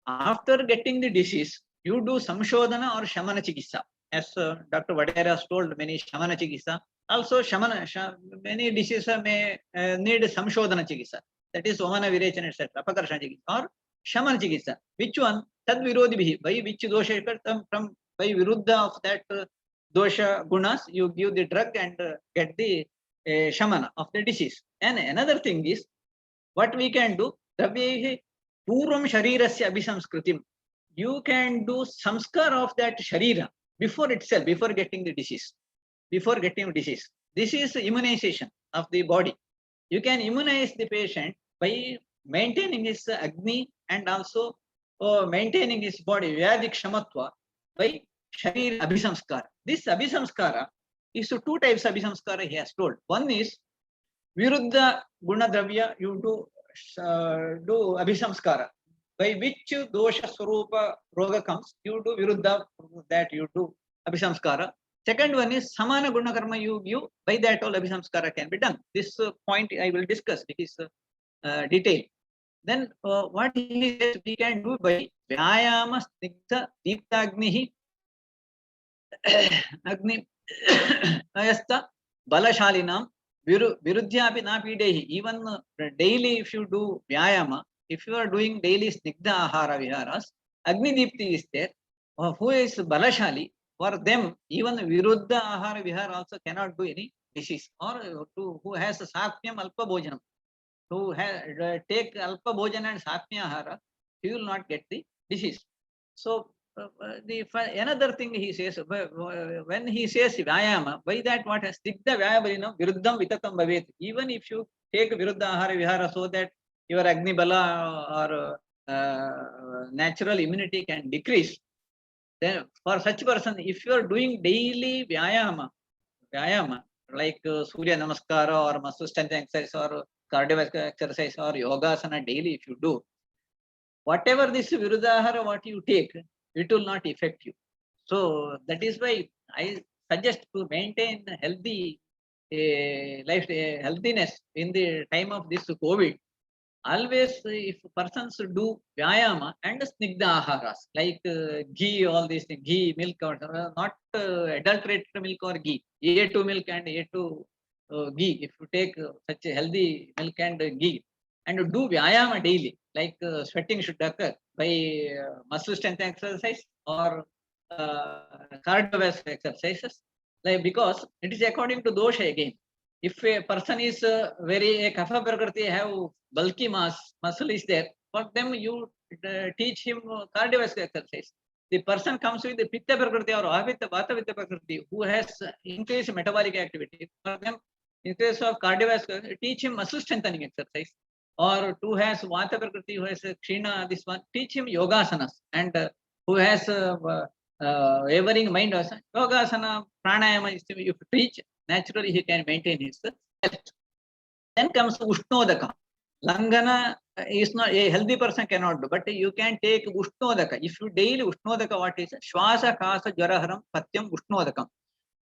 after getting the disease, you do samshodhana or shamana chikitsa. As Dr. Vadera has told, many shamana chikitsa. Also, many diseases may need samshodhana chikitsa. That is Omana Virechana, etc. Apakarsana chikitsa or shamana chikitsa. Which one? Tad virodhibhi. By which dosha from by viruddha of that dosha gunas, you give the drug and get the shamana of the disease. And another thing is, what we can do? Purvam sharirasya abhisamskritim. You can do samskar of that sharira before itself, before getting the disease. Before getting disease. This is immunization of the body. You can immunize the patient by maintaining his agni and also maintaining his body, vyadhikshamatva, by sharir abhisamskara. This abhisamskara is two types of abhisamskara he has told. One is viruddha gunadravya, you do abhisamskara, by which dosha swarupa roga comes, you do viruddha, that you do abhisamskara. Second one is samana guna karma you give, by that all abhisamskara can be done. This point I will discuss, it is detail. Then what he says we can do by vyayama snigdha deeptagnihi agni ayasta balashalinam viruddhyapi na pidehi. Even daily if you do vyayama, if you are doing daily Snigdha Ahara Viharas, Agni Deepti is there, who is Balashali, for them, even Viruddha Ahara Vihara also cannot do any disease. Or who has Sakmyam Alpa Bhojanam, who take Alpa Bhojan and Sakmya Ahara, he will not get the disease. So, another thing he says, when he says Vyayama, by that what has Snigdha Vyayabalinam Viruddham Vitatam Bhavet. Even if you take Viruddha Ahara Vihara so that your Agni Bala or natural immunity can decrease, then for such person, if you are doing daily Vyayama, like Surya Namaskara or muscle strengthening exercise or cardiovascular exercise or Yogasana daily, if you do, whatever this Viruddhahara what you take, it will not affect you. So that is why I suggest to maintain healthy healthiness in the time of this COVID. Always, if persons do Vyayama and Snigdha Aharas, like ghee, all these things, ghee, milk, or not adulterated milk or ghee, A2 milk and A2 ghee, if you take such a healthy milk and ghee, and do Vyayama daily, like sweating should occur by muscle strength exercise or cardiovascular exercises, like, because it is according to dosha again. If a person is very kapha prakriti, have bulky muscle is there, for them you teach him cardiovascular exercise. The person comes with the pitta prakriti or vata pitta prakriti, who has increased metabolic activity, for them in case of cardiovascular, teach him muscle strengthening exercise. Or who has vata prakriti, who has kshina, this one, teach him yogasanas. And who has wavering mind, yogasana, pranayama, if you teach, naturally he can maintain his health. Then comes Ushnodaka. Langana is not, a healthy person cannot do, but you can take Ushnodaka. If you daily Ushnodaka, what is Shwasa Kasa Jwaraharam Patyam Ushnodakam.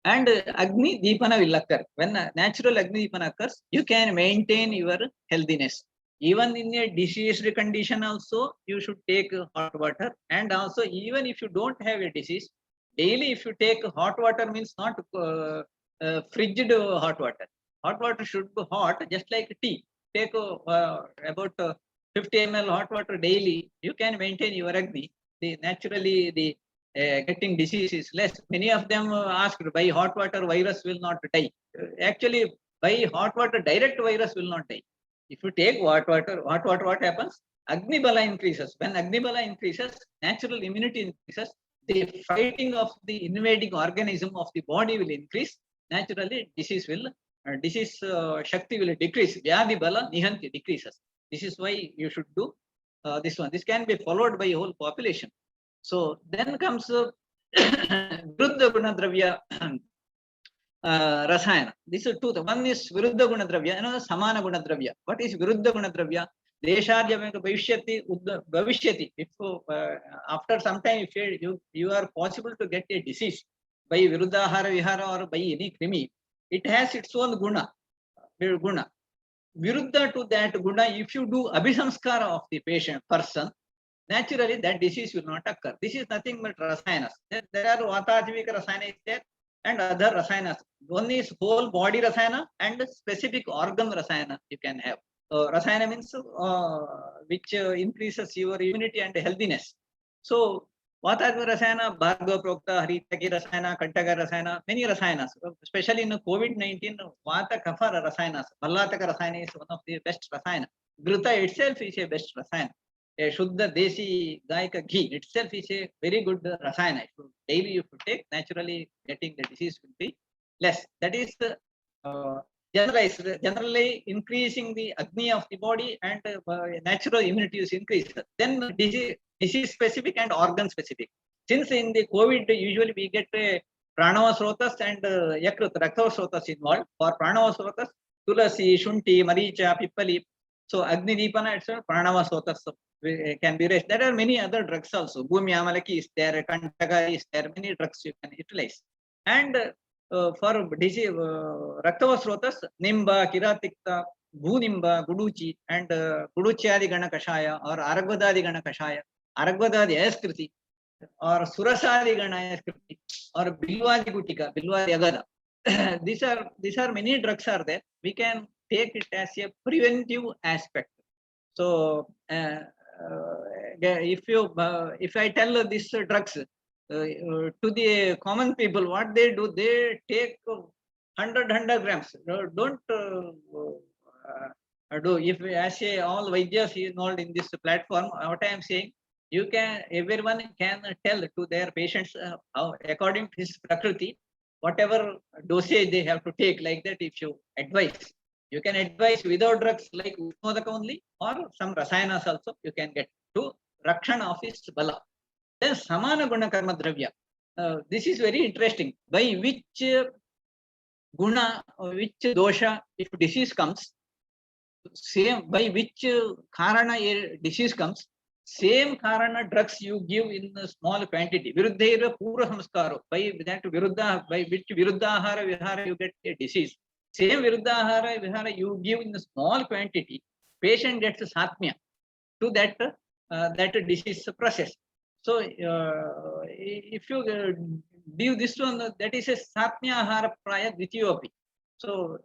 And Agni Deepana will occur. When natural Agni Deepana occurs, you can maintain your healthiness. Even in a diseased condition also, you should take hot water. And also, even if you don't have a disease, daily if you take hot water, means not frigid hot water. Hot water should be hot, just like tea. Take about 50 ml hot water daily, you can maintain your Agni. Naturally, the getting disease is less. Many of them asked, by hot water virus will not die. Actually, by hot water direct virus will not die. If you take hot water, what happens? Agni Bala increases. When Agni Bala increases, natural immunity increases. The fighting of the invading organism of the body will increase. Naturally, disease Shakti will decrease. Vyadhi Bala Nihanti decreases. This is why you should do this one. This can be followed by whole population. So then comes Viruddha Guna Dravya Rasayana. These are two. One is Viruddha Guna Dravya, another Samana Guna Dravya. What is Viruddha Guna Dravya? Deshadya Bhavishyati. If after some time, if you are possible to get a disease by Viruddha Ahara Vihara or by any krimi, it has its own guna. Viruddha to that guna, if you do abhisamskara of the person, naturally that disease will not occur. This is nothing but rasayanas. There are Vatajivika rasayana is there and other rasayanas. One is whole body rasayana and specific organ rasayana you can have. Rasayana means which increases your immunity and healthiness. So Vatajivika rasayana, Bhargava Prokta, Haritaki rasayana, Kantaka rasayana, many rasayanas. Especially in COVID-19, Vata Kapha rasayanas. Ballataka rasayana is one of the best rasayana. Ghrita itself is a best rasayana. A Shuddha Desi Gaika ghee itself is a very good rasayana. Daily you could take, naturally getting the disease will be less. That is generally increasing the Agni of the body and natural immunity is increased. Then disease specific and organ specific. Since in the COVID, usually we get Pranava Srotas and Yakrut, Raktava Srotas involved. For Pranava Srotas, Tulasi, Shunti, Maricha, Pippali. So Agni Deepana itself, Pranava Srotas can be raised. There are many other drugs also. Bhumi Amalaki is there, Kantaka is there, many drugs you can utilize. And for disease, Raktava Srotas, Nimba, Kiratikta, Bhunimba, Guduchi, and Guduchyadi Gana Kashaya or Aragvadadi Gana Kashaya, Aragvadadi Ayaskriti, or Surasadi Gana Ayaskriti, or Bilwadi Gutika, Bilwadi Agada. These are many drugs are there. We can take it as a preventive aspect. If I tell this drugs to the common people, what they do, they take 100 grams. Don't do. If as a all Vaidyas involved in this platform, what I am saying, everyone can tell to their patients how, according to his prakriti, whatever dosage they have to take. Like that, if you advise, you can advise without drugs like Ushmodaka only, or some rasayanas also you can get to Rakshana of his bala. Then Samana Guna Karma Dravya. This is very interesting. By which guna, which dosha, if disease comes, same by which karana a disease comes, same karana drugs you give in a small quantity. Viruddhaira pura samskaro. By that viruddha, by which viruddhahara vihara you get a disease. Same viruddhahara vihara you give in a small quantity, patient gets satmya to that that disease process. So if you do this one, that is a satmya ahara praya dvitiyopi. So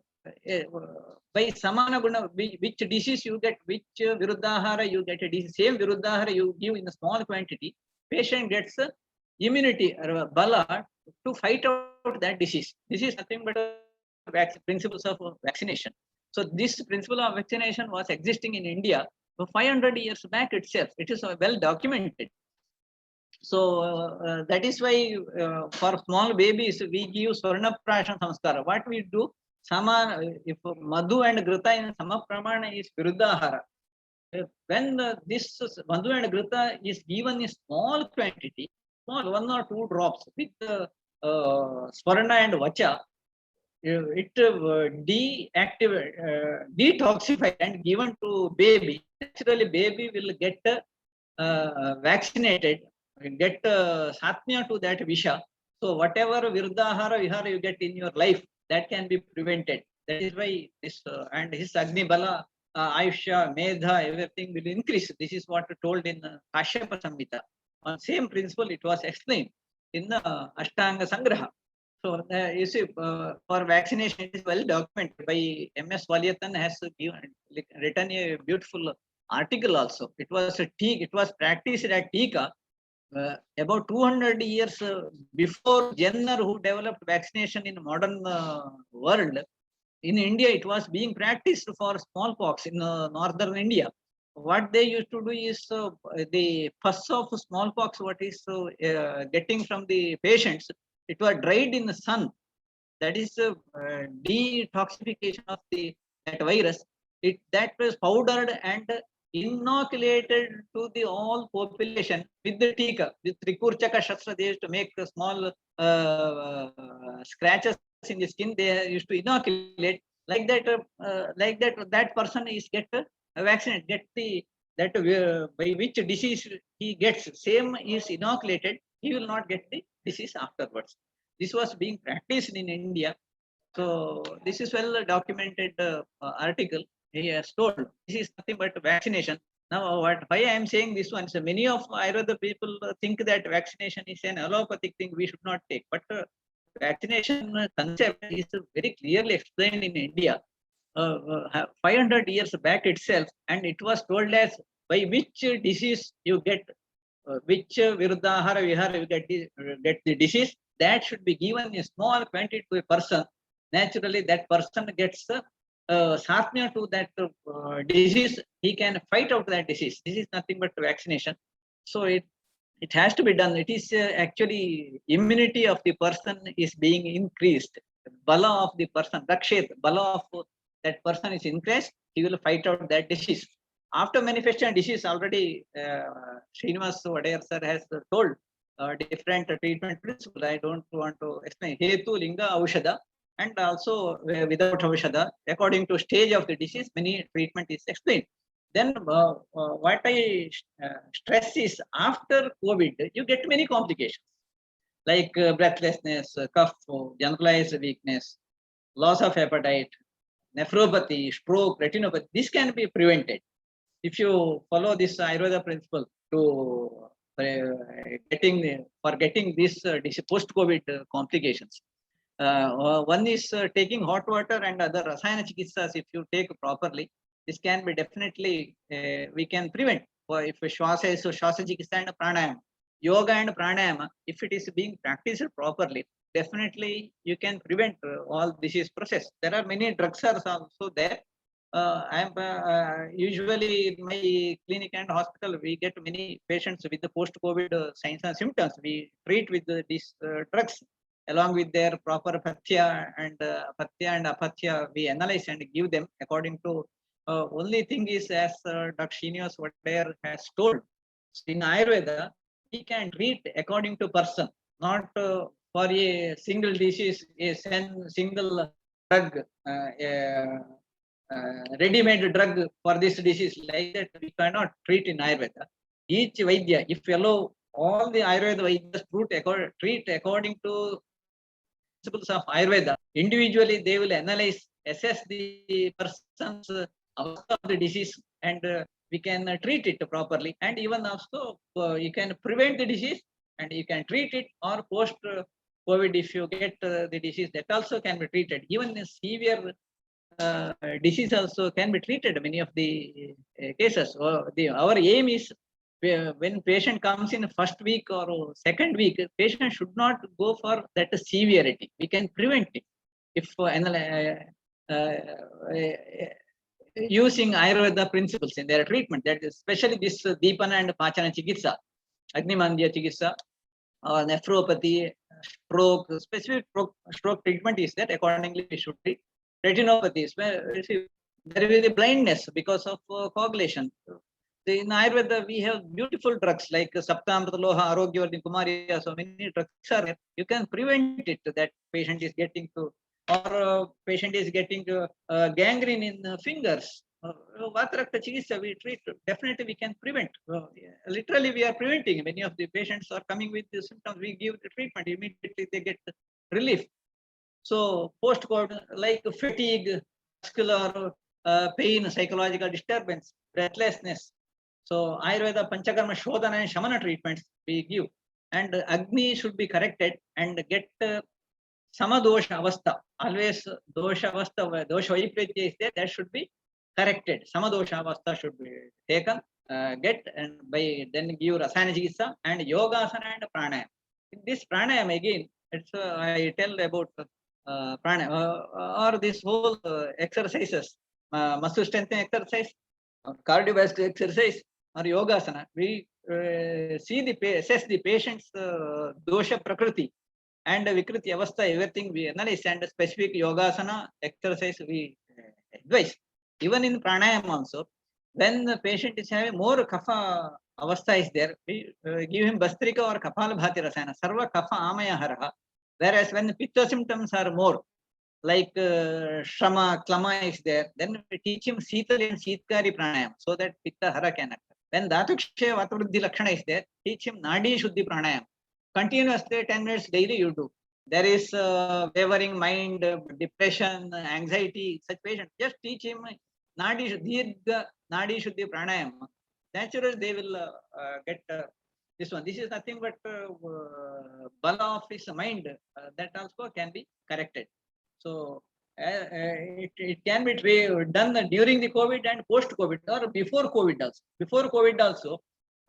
by samana guna, which disease you get, which viruddhahara you get a disease, same viruddhahara you give in a small quantity, patient gets immunity or bala to fight out that disease. This is nothing but principles of vaccination. So this principle of vaccination was existing in India for 500 years back itself. It is well documented. So that is why for small babies we give Swarna Prashan Samskara. What we do, if Madhu and Grita in Samapramana is Viruddhahara. When this Madhu and Grita is given in small quantity, small 1 or 2 drops with Swarna and Vacha, it detoxify and given to baby. Naturally, baby will get vaccinated, get satmya to that visha. So whatever viruddhahara vihara you get in your life, that can be prevented. That is why this and his Agni Bala, Ayusha, Medha, everything will increase. This is what told in Kashyapa Samhita. On same principle, it was explained in the Ashtanga Sangraha. So you see, for vaccination, it is well documented by M.S. Valyathan has written a beautiful article also. It was practiced at Tika about 200 years before Jenner, who developed vaccination in modern world. In India, it was being practiced for smallpox in northern India. What they used to do is the pus of smallpox, what is getting from the patients, it was dried in the sun. That is detoxification of that virus. That was powdered and inoculated to the all population with the tika. With Trikurchaka Shastra, they used to make small scratches in the skin. They used to inoculate like that. That person is get vaccinated, get by which disease he gets, same is inoculated. He will not get the disease afterwards. This was being practiced in India. So this is well documented article. He has told this is nothing but vaccination. Now, why I am saying this one? So many of Ayurveda people think that vaccination is an allopathic thing we should not take. But vaccination concept is very clearly explained in India 500 years back itself, and it was told as by which disease you get, which viruddhahara vihara you get the disease, that should be given in small quantity to a person. Naturally, that person gets satmya to that disease. He can fight out that disease. This is nothing but vaccination. So it has to be done. It is actually immunity of the person is being increased. Bala of the person, Rakshet, Bala of that person is increased. He will fight out that disease. After manifesting disease, already Srinivas Vadayar sir has told different treatment principles. I don't want to explain. Hetu, Linga, Aushada, and also without Aushada, according to stage of the disease, many treatment is explained. Then what I stress is after COVID, you get many complications like breathlessness, cough, generalized weakness, loss of appetite, nephropathy, stroke, retinopathy. This can be prevented if you follow this Ayurveda principle to getting this post-COVID complications. One is taking hot water and other rasayana chikitsas if you take properly. this can be definitely, we can prevent. For if Shwasa is, so Shwasa Chikitsa and Pranayama. Yoga and Pranayama, if it is being practiced properly, definitely you can prevent all disease process. There are many drugs are also there. I am usually in my clinic and hospital, we get many patients with the post-COVID signs and symptoms. We treat with these drugs along with their proper pathya and apathya. We analyze and give them according to. Only thing is, as Dr. Srinivas Vadayar has told, in Ayurveda, we can treat according to person, not for a single disease, a single drug. Ready-made drug for this disease, like that we cannot treat in Ayurveda. Each Vaidya, if you allow all the Ayurveda Vaidyas treat according to principles of Ayurveda, individually they will analyze, assess the person's avastha of the disease, and we can treat it properly. And even also you can prevent the disease and you can treat it, or post COVID, if you get the disease, that also can be treated. Even in severe disease also can be treated, many of the cases. Our aim is, when patient comes in first week or second week, patient should not go for that severity. We can prevent it if using Ayurveda principles in their treatment. That is especially this Deepana and Pachana Chikitsa, Agnimandya Chikitsa, nephropathy, stroke, specific stroke treatment is that accordingly we should treat. Retinopathy, there will be blindness because of coagulation. In Ayurveda, we have beautiful drugs like Saptamrita Loha, Arogyavarni, Kumariya, so many drugs are there. You can prevent it, that patient is getting to, or patient is getting gangrene in fingers. Vatarakta Chikitsa we treat, definitely we can prevent. Literally we are preventing. Many of the patients are coming with the symptoms, we give the treatment, immediately they get relief. So post-COVID, like fatigue, muscular pain, psychological disturbance, breathlessness. So Ayurveda Panchakarma Shodhana and Shamana treatments we give. And Agni should be corrected and get Samadosha Avastha. Always Dosha Avastha, Dosha Vaipritya is there, that should be corrected. Samadosha Avastha should be taken, get, and by then give Rasayana Chikitsa and Yogasana and Pranayama. In this Pranayama again, it's I tell about pranayama or this whole exercises, muscle strengthening exercise, cardiovascular exercise, or yogasana. We assess the patient's dosha prakriti and vikriti avastha, everything we analyze, and specific yogasana exercise we advise. Even in pranayama also, when the patient is having more kapha avastha is there, we give him Bastrika or Kapalabhati Rasayana, Sarva kapha amaya haraha. Whereas when the pitta symptoms are more, like Shrama, Klama is there, then we teach him Sitali and Sitkari Pranayama, so that pitta hara can occur. When Dhatukshay Vatavruddhi Lakshana is there, teach him Nadi Shuddhi Pranayama. Continuously 10 minutes daily you do. There is wavering mind, depression, anxiety, such patient, just teach him Nadi Shuddhi Pranayama. Naturally they will get this one. This is nothing but bala of his mind, that also can be corrected. So it can be done during the COVID and post-COVID, or before COVID also. Before COVID also,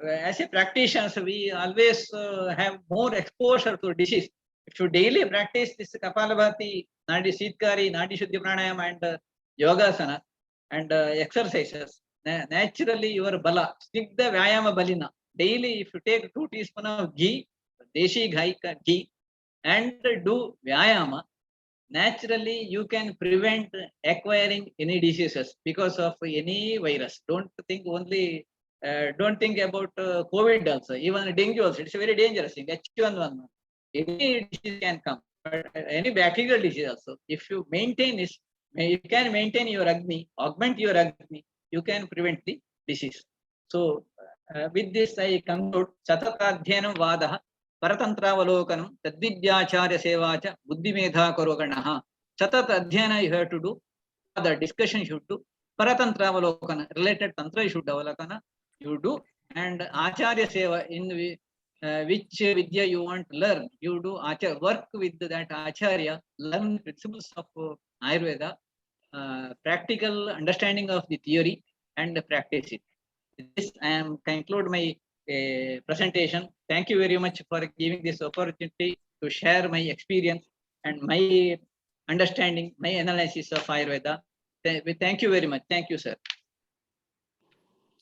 as a practitioner, we always have more exposure to disease. If you daily practice this Kapalabhati, Nadi Sitkari, Nadi Shuddhi Pranayama, and Yogasana and exercises, naturally your bala, Snigdha Vyayama Balina. Daily, if you take 2 teaspoons of ghee, deshi ghee, and do Vyayama, naturally you can prevent acquiring any diseases because of any virus. Don't think only, don't think about COVID also, even dengue also. It's a very dangerous thing. H1N1. Any disease can come, but any bacterial disease also. If you maintain this, you can maintain your Agni, augment your Agni, you can prevent the disease. So with this I conclude. Satatadhyanam Vadaha Paratantravalokanam Tadvidyacharya Sevacha Buddhimedha Karoganaha. Satat Adhyana you have to do, the discussion you should do. Paratantravalokanam, related tantra you should avalokana, you do, and Acharya Seva, in which vidya you want to learn, you do work with that Acharya, learn principles of Ayurveda, practical understanding of the theory and practice it. With this, I am conclude my presentation. Thank you very much for giving this opportunity to share my experience and my understanding, my analysis of Ayurveda. Thank you very much. Thank you, sir.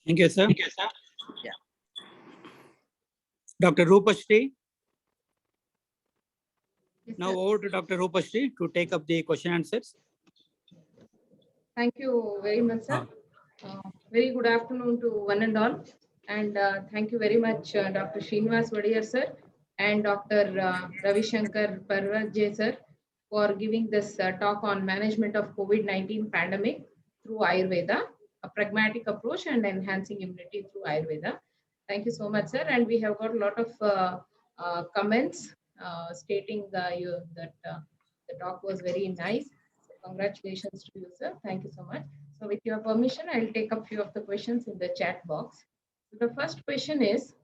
Thank you, sir. Yeah. Dr. Rupashri. Yes, Now sir. over to Dr. Rupashri to take up the question answers. Thank you very much, sir. Very good afternoon to one and all. And thank you very much, Dr. Srinivas Vadiyar, sir, and Dr. Ravi Shankar Parvajay, sir, for giving this talk on management of COVID-19 pandemic through Ayurveda, a pragmatic approach and enhancing immunity through Ayurveda. Thank you so much, sir. And we have got a lot of comments stating that the talk was very nice. So congratulations to you, sir. Thank you so much. So with your permission, I'll take up few of the questions in the chat box. So the first question is,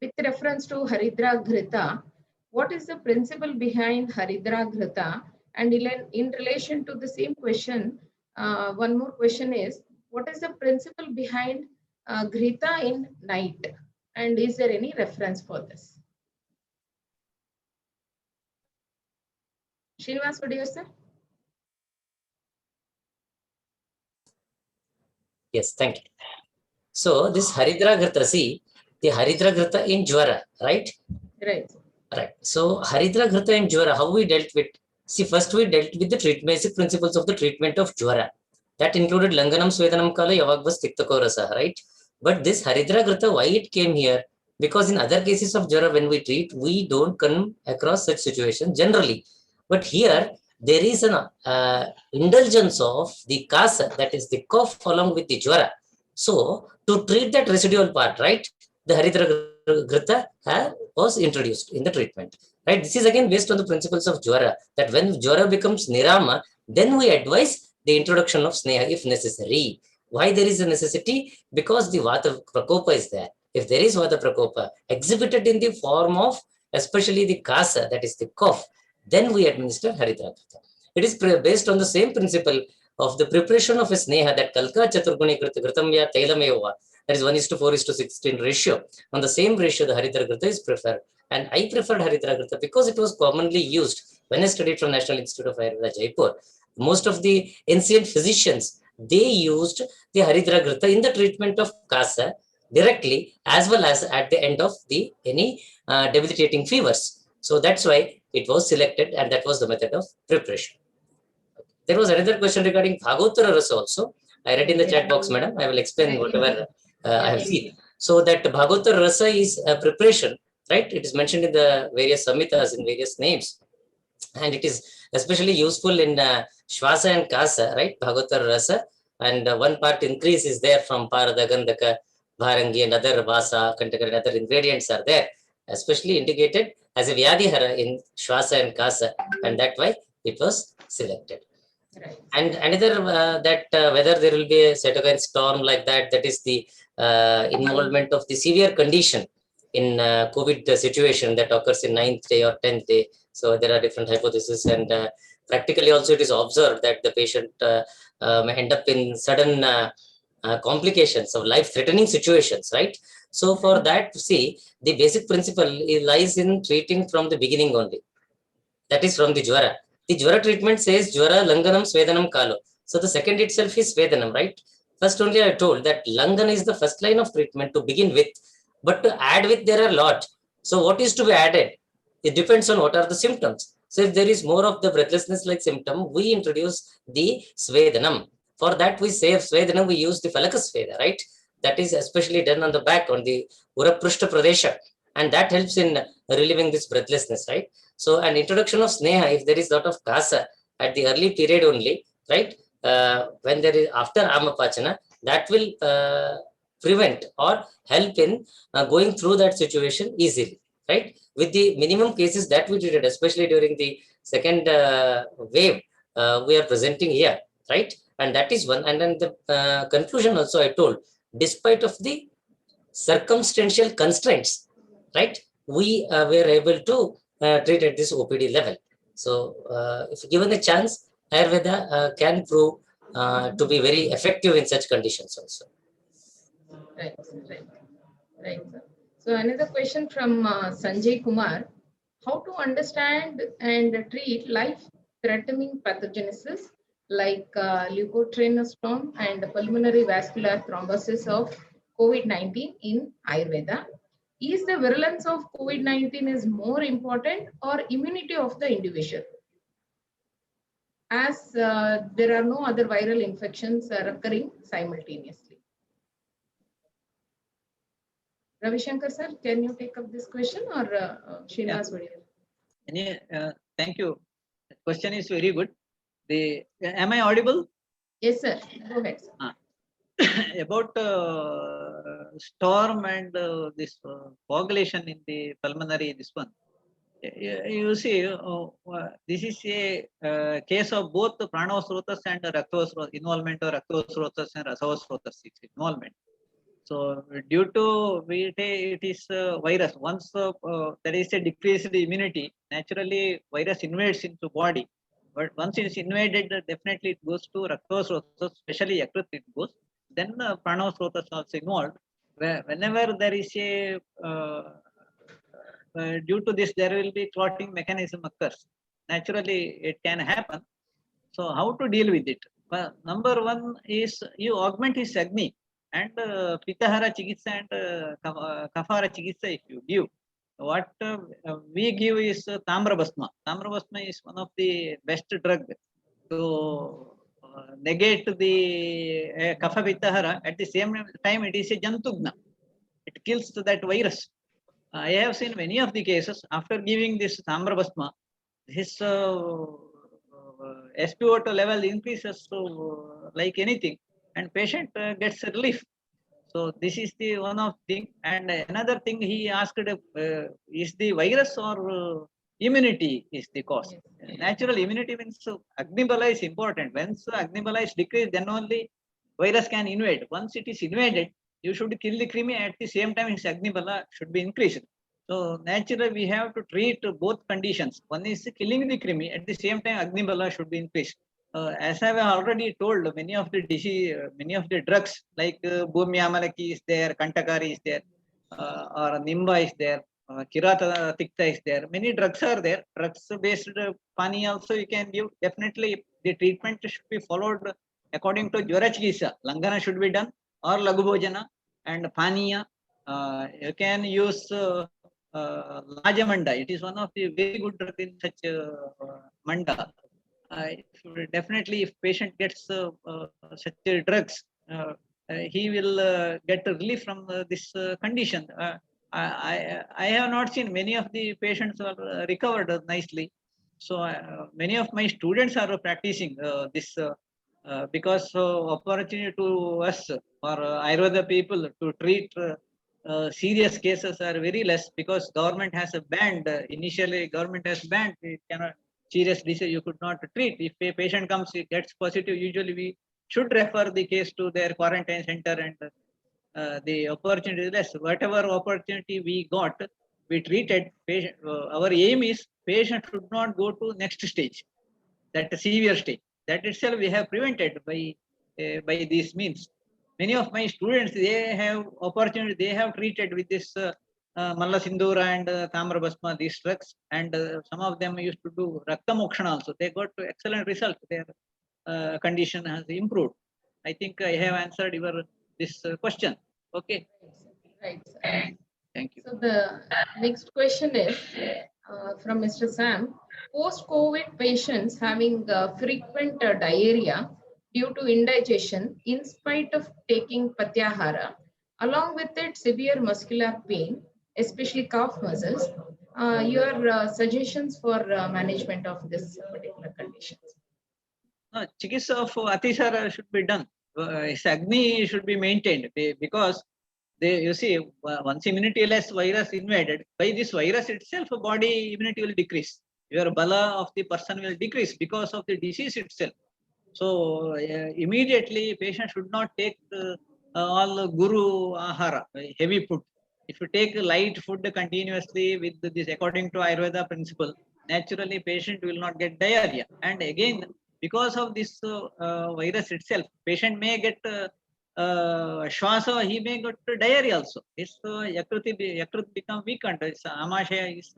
with reference to Haridra Ghrita, what is the principle behind Haridra Ghrita? And in relation to the same question, one more question is, what is the principle behind Ghrita in night? And is there any reference for this? Srinivas, what do you say? Yes, thank you. So this Haridra Ghrita, see, the Haridra Ghrita in Jwara, right? Right. Right. So Haridra Ghrita in Jwara, how we dealt with? See, first we dealt with the basic principles of the treatment of Jwara. That included Langanam, Svedanam, Kala, Yavagbas, Tiktako Rasa, right? But this Haridra Ghrita, why it came here? Because in other cases of Jwara, when we treat, we don't come across such situation generally. But here, there is an indulgence of the kasa, that is the cough along with the Jwara. So to treat that residual part, right, the Haridra Ghrita was introduced in the treatment, right? This is again based on the principles of Jwara, that when Jwara becomes Nirama, then we advise the introduction of Sneha if necessary. Why there is a necessity? Because the Vata Prakopa is there. If there is Vata Prakopa exhibited in the form of especially the Kasa, that is the cough, then we administer Haridra Ghrita. It is based on the same principle of the preparation of a Sneha, that Kalka Chaturguni Ghritamya Tailameva, that is 1:4:16 ratio. On the same ratio, the Haridra Ghrita is preferred. And I preferred Haridra Ghrita because it was commonly used when I studied from National Institute of Ayurveda, Jaipur. Most of the ancient physicians, they used the Haridra Ghrita in the treatment of Kasa directly, as well as at the end of any debilitating fevers. So that's why it was selected, and that was the method of preparation. There was another question regarding Bhagavattara Rasa also. I read in the chat box, madam. I will explain whatever I have seen. So that Bhagavattara Rasa is a preparation, right? It is mentioned in the various samhitas in various names. And it is especially useful in Shvasa and Kasa, right? Bhagavattara Rasa. And one part increase is there from Parada, Gandhaka, Bharangi, and other Vasa, Kantaka, and other ingredients are there, especially indicated as a Vyadihara in Shvasa and Kasa. And that why it was selected. Right. And another whether there will be a cytokine storm like that, that is the involvement of the severe condition in COVID situation that occurs in 9th day or 10th day. So there are different hypotheses, and practically also it is observed that the patient may end up in sudden complications of life-threatening situations, right? So for that, see, the basic principle lies in treating from the beginning only. That is from the Jwara. The Jwara treatment says Jwara, Langanam, Svedanam, Kalo. So the second itself is Svedanam, right? First only I told that Langana is the first line of treatment to begin with, but to add with there are a lot. So what is to be added? It depends on what are the symptoms. So if there is more of the breathlessness like symptom, we introduce the Svedanam. For that we say Svedanam, we use the Falaka Sveda, right? That is especially done on the back, on the Uraprushta Pradesha. And that helps in relieving this breathlessness, right? So an introduction of Sneha, if there is a lot of Kasa at the early period only, right? When there is after Amapachana, that will prevent or help in going through that situation easily, right? With the minimum cases that we treated, especially during the second wave, we are presenting here, right? And that is one. And then the conclusion also I told, despite of the circumstantial constraints, right? We were able to treat at this OPD level. So if given a chance, Ayurveda can prove to be very effective in such conditions also. Right, right, right. Sir. So another question from Sanjay Kumar. How to understand and treat life-threatening pathogenesis like leukotrienosterone and pulmonary vascular thrombosis of COVID-19 in Ayurveda? Is the virulence of COVID-19 is more important or immunity of the individual? As there are no other viral infections occurring simultaneously. Ravi Shankar sir, can you take up this question or Srinivas Vadiyar? Thank you. The question is very good. Am I audible? Yes, sir. Go ahead, sir. About storm and this coagulation in the pulmonary, this one. You see, this is a case of both the pranavasrotas and raktovasrotas, involvement of raktovasrotas and rasavasrotas, involvement. So due to it is virus, once there is a decreased immunity, naturally virus invades into body. But once it is invaded, definitely it goes to raktovasrotas, especially Yकृत it goes. Then pranavasrotas also involved. Whenever there is a due to this, there will be clotting mechanism occurs. Naturally, it can happen. So how to deal with it? Well, number one is you augment his Agni and Pitahara Chikitsa and Kafara Chikitsa if you give. What we give is Tamra Basma. Tamra Basma is one of the best drug to negate the Kapha Pitahara. At the same time, it is a Jantugna. It kills that virus. I have seen many of the cases after giving this Tamra Basma, his SpO2 level increases like anything, and patient gets relief. So this is the one of thing. And another thing he asked, is the virus or immunity is the cause? Natural immunity means Agnibala is important. Once Agnibala is decreased, then only virus can invade. Once it is invaded, you should kill the Krimi. At the same time, his Agnibala should be increased. So naturally, we have to treat both conditions. One is killing the Krimi. At the same time, Agnibala should be increased. As I have already told, many of the disease, many of the drugs like Bhumi Amalaki is there, Kantakari is there, or Nimba is there, Kirata Tikta is there. Many drugs are there. Drugs-based pani also you can give. Definitely, the treatment should be followed according to Jwara Chikitsa. Langana should be done or Lagubhojana and Paniya. You can use Lajamanda. It is one of the very good drugs in such manda. Definitely, if patient gets such drugs, he will get relief from this condition. I have not seen many of the patients are recovered nicely. So many of my students are practicing this because opportunity to us for Ayurveda people to treat serious cases are very less because government has banned. Initially, government has banned. It cannot. Serious disease you could not treat. If a patient comes, it gets positive, usually we should refer the case to their quarantine center and the opportunity is less. Whatever opportunity we got, we treated. Patient, our aim is patient should not go to next stage, that severe stage. That itself we have prevented by these means. Many of my students, they have opportunity, they have treated with this Malla Sindhura and Tamra Basma, these drugs, and some of them used to do Rakta Mokshana also. They got excellent result. Their condition has improved. I think I have answered your this question. Okay. Right. Thank you. So the next question is from Mr. Sam. Post-COVID patients having frequent diarrhea due to indigestion in spite of taking Pratyahara, along with it severe muscular pain, especially calf muscles. Your suggestions for management of this particular condition? Chikitsa of Atisara should be done. His Agni should be maintained because you see, once immunity less virus invaded, by this virus itself, body immunity will decrease. Your bala of the person will decrease because of the disease itself. So immediately, patient should not take all guru ahara, heavy food. If you take light food continuously with this, according to Ayurveda principle, naturally patient will not get diarrhea. And again, because of this virus itself, patient may get Shwasa, he may get diarrhea also. His Yakrut become weakened. His Amashaya is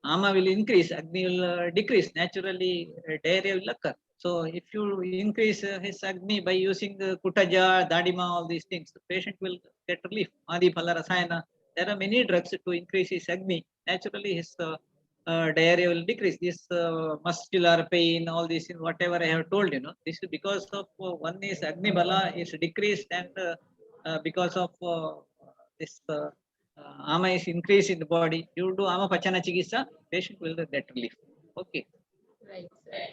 Ama will increase, Agni will decrease. Naturally, diarrhea will occur. So if you increase his Agni by using Kutaja, Dadima, all these things, the patient will get relief. Adi Phala Rasayana. There are many drugs to increase his Agni. Naturally, his diarrhea will decrease. This muscular pain, all these things, whatever I have told, this is because of one is Agni Bala is decreased, and because of this Ama is increased in the body. You do Ama Pachana Chikitsa, patient will get relief. Okay. Right, sir.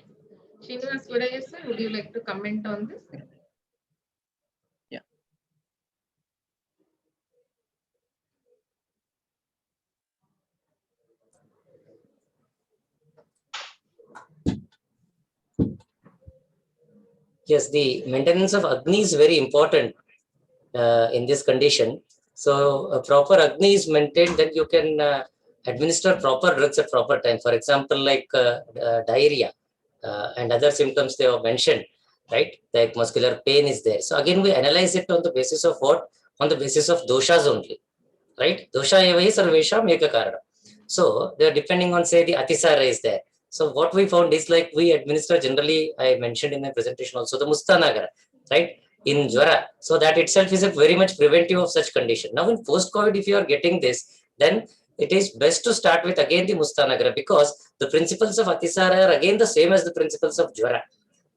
Srinivas Vodaya, sir, would you like to comment on this? Yes, the maintenance of Agni is very important in this condition. So a proper Agni is maintained, then you can administer proper drugs at proper time. For example, like diarrhea and other symptoms they have mentioned, right? Like muscular pain is there. So again, we analyze it on the basis of what? On the basis of doshas only, right? Dosha eva hi sarvesham eka karana. So they're depending on, say, the Atisara is there. So what we found is like we administer generally, I mentioned in my presentation also, the Mustanagara, right? In Jwara. So that itself is a very much preventive of such condition. Now in post-COVID, if you are getting this, then it is best to start with again the Mustanagara, because the principles of Atisara are again the same as the principles of Jwara,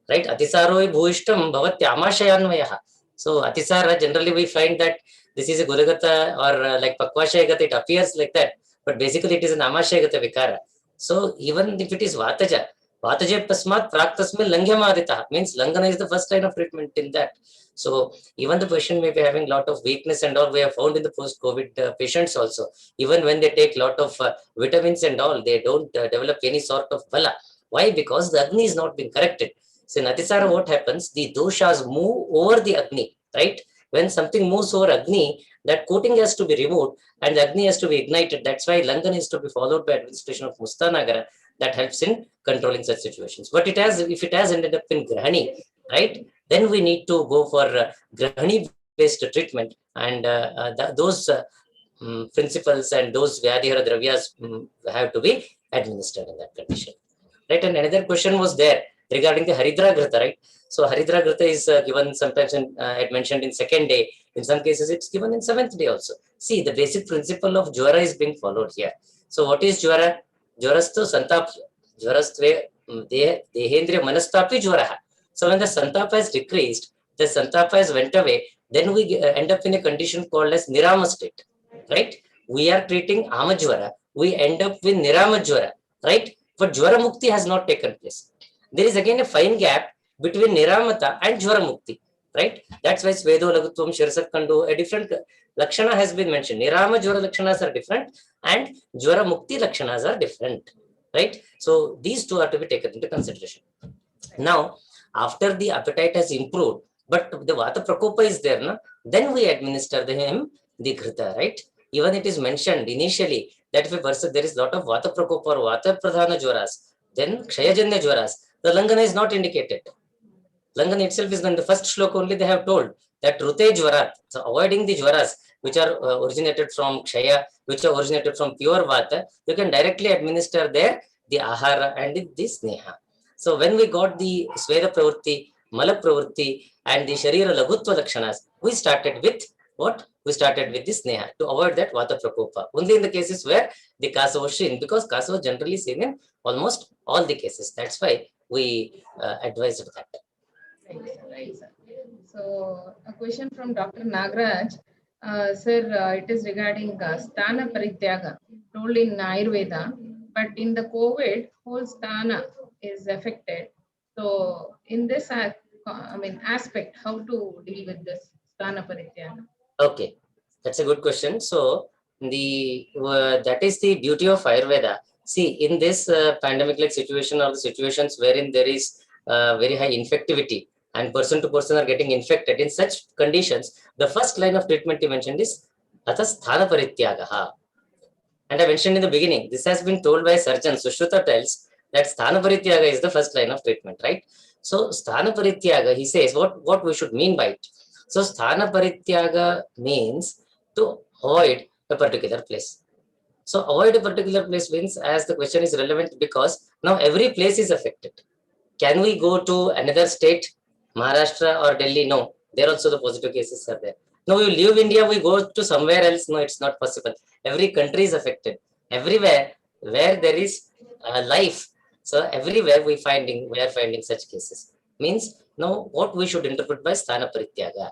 right? Atisaro bhuishtam bhavatyamashayanvayaha. So Atisara, generally we find that this is a Guragata or like Pakvashayagata, it appears like that, but basically it is an Amashayagata Vikara. So even if it is Vataja, Vataja Pasmat Praktasmil Langyamadita, means Langana is the first line of treatment in that. So even the patient may be having a lot of weakness and all, we have found in the post-COVID patients also. Even when they take a lot of vitamins and all, they don't develop any sort of bala. Why? Because the Agni is not being corrected. So in Atisara, what happens? The doshas move over the Agni, right? When something moves over Agni, that coating has to be removed and the Agni has to be ignited. That's why Langan is to be followed by administration of Mustanagara. That helps in controlling such situations. But it has, if it has ended up in Grahani, right, then we need to go for Grahani-based treatment, and those principles and those Vyadhihara Dravyas have to be administered in that condition. Right, and another question was there regarding the Haridra Grata, right? So Haridra Grata is given sometimes in, I mentioned in second day. In some cases, it's given in seventh day also. See, the basic principle of Jwara is being followed here. So what is Jwara? Jwarastu santap, Jwarastve dehendriya manastapi Jwaraha. So when the santapa is decreased, the santapa has went away, then we end up in a condition called as Nirama state, right? We are treating Amajwara, we end up with Nirama Jwara, right? But Jwara Mukti has not taken place. There is again a fine gap between Niramata and Jwara Mukti, right? That's why Svedo Lagutvam Shirsak Kandu, a different Lakshana has been mentioned. Nirama Jwara Lakshanas are different and Jwara Mukti Lakshanas are different, right? So these two are to be taken into consideration. Now, after the appetite has improved, but the Vata Prakopa is there, no? Then we administer him the Ghrita, right? Even it is mentioned initially that if a person, there is a lot of Vata Prakopa or Vata Pradhana Jwaras, then Kshayajanya Jwaras, the Langana is not indicated. Langana itself is in the first shloka only they have told that Rute Jwarat, so avoiding the Jwaras which are originated from Kshaya, which are originated from pure Vata, you can directly administer there the Ahara and the Sneha. So when we got the Sweda Pravritti, Mala Pravritti and the Sharira Lagutva Lakshanas, we started with what? We started with the Sneha to avoid that Vata Prakopa. Only in the cases where the Kasa was seen, because Kasa was generally seen in almost all the cases. That's why we advised that. Right, sir. So a question from Dr. Nagraj. Sir, it is regarding Sthana Parityaga told in Ayurveda, but in the COVID, whole Sthana is affected. So in this aspect, how to deal with this Sthana Parityaga? Okay, that's a good question. So the that is the beauty of Ayurveda. See, in this pandemic-like situation or the situations wherein there is very high infectivity and person to person are getting infected, in such conditions, the first line of treatment you mentioned is Athas Sthana Parityagaha. And I mentioned in the beginning, this has been told by a surgeon. Sushruta tells that Sthana Parityaga is the first line of treatment, right? So Sthana Parityaga, he says what we should mean by it. So Sthana Parityaga means to avoid a particular place. So avoid a particular place means, as the question is relevant, because now every place is affected. Can we go to another state, Maharashtra or Delhi? No, there also the positive cases are there. No, we leave India, we go to somewhere else. No, it's not possible. Every country is affected. Everywhere where there is life, so everywhere we are finding such cases. Means now what we should interpret by Sthana Parityaga.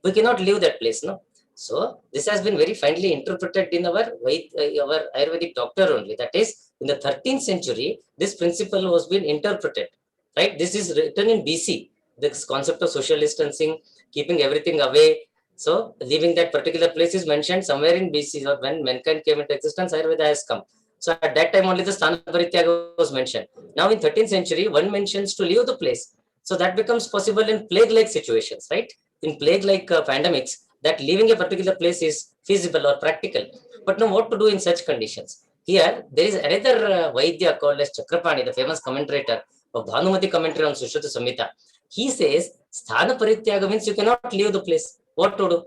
We cannot leave that place, no. So this has been very finely interpreted in our Ayurvedic doctor only. That is, in the 13th century, this principle was being interpreted. Right? This is written in BC. This concept of social distancing, keeping everything away. So leaving that particular place is mentioned somewhere in BC. So when mankind came into existence, Ayurveda has come. So at that time only the Sthana Parityaga was mentioned. Now in 13th century, one mentions to leave the place. So that becomes possible in plague-like situations, right? In plague-like pandemics, that leaving a particular place is feasible or practical. But now what to do in such conditions? Here, there is another Vaidya called as Chakrapani, the famous commentator of Bhanumati commentary on Sushruta Samhita. He says, Sthana Parityaga means you cannot leave the place. What to do?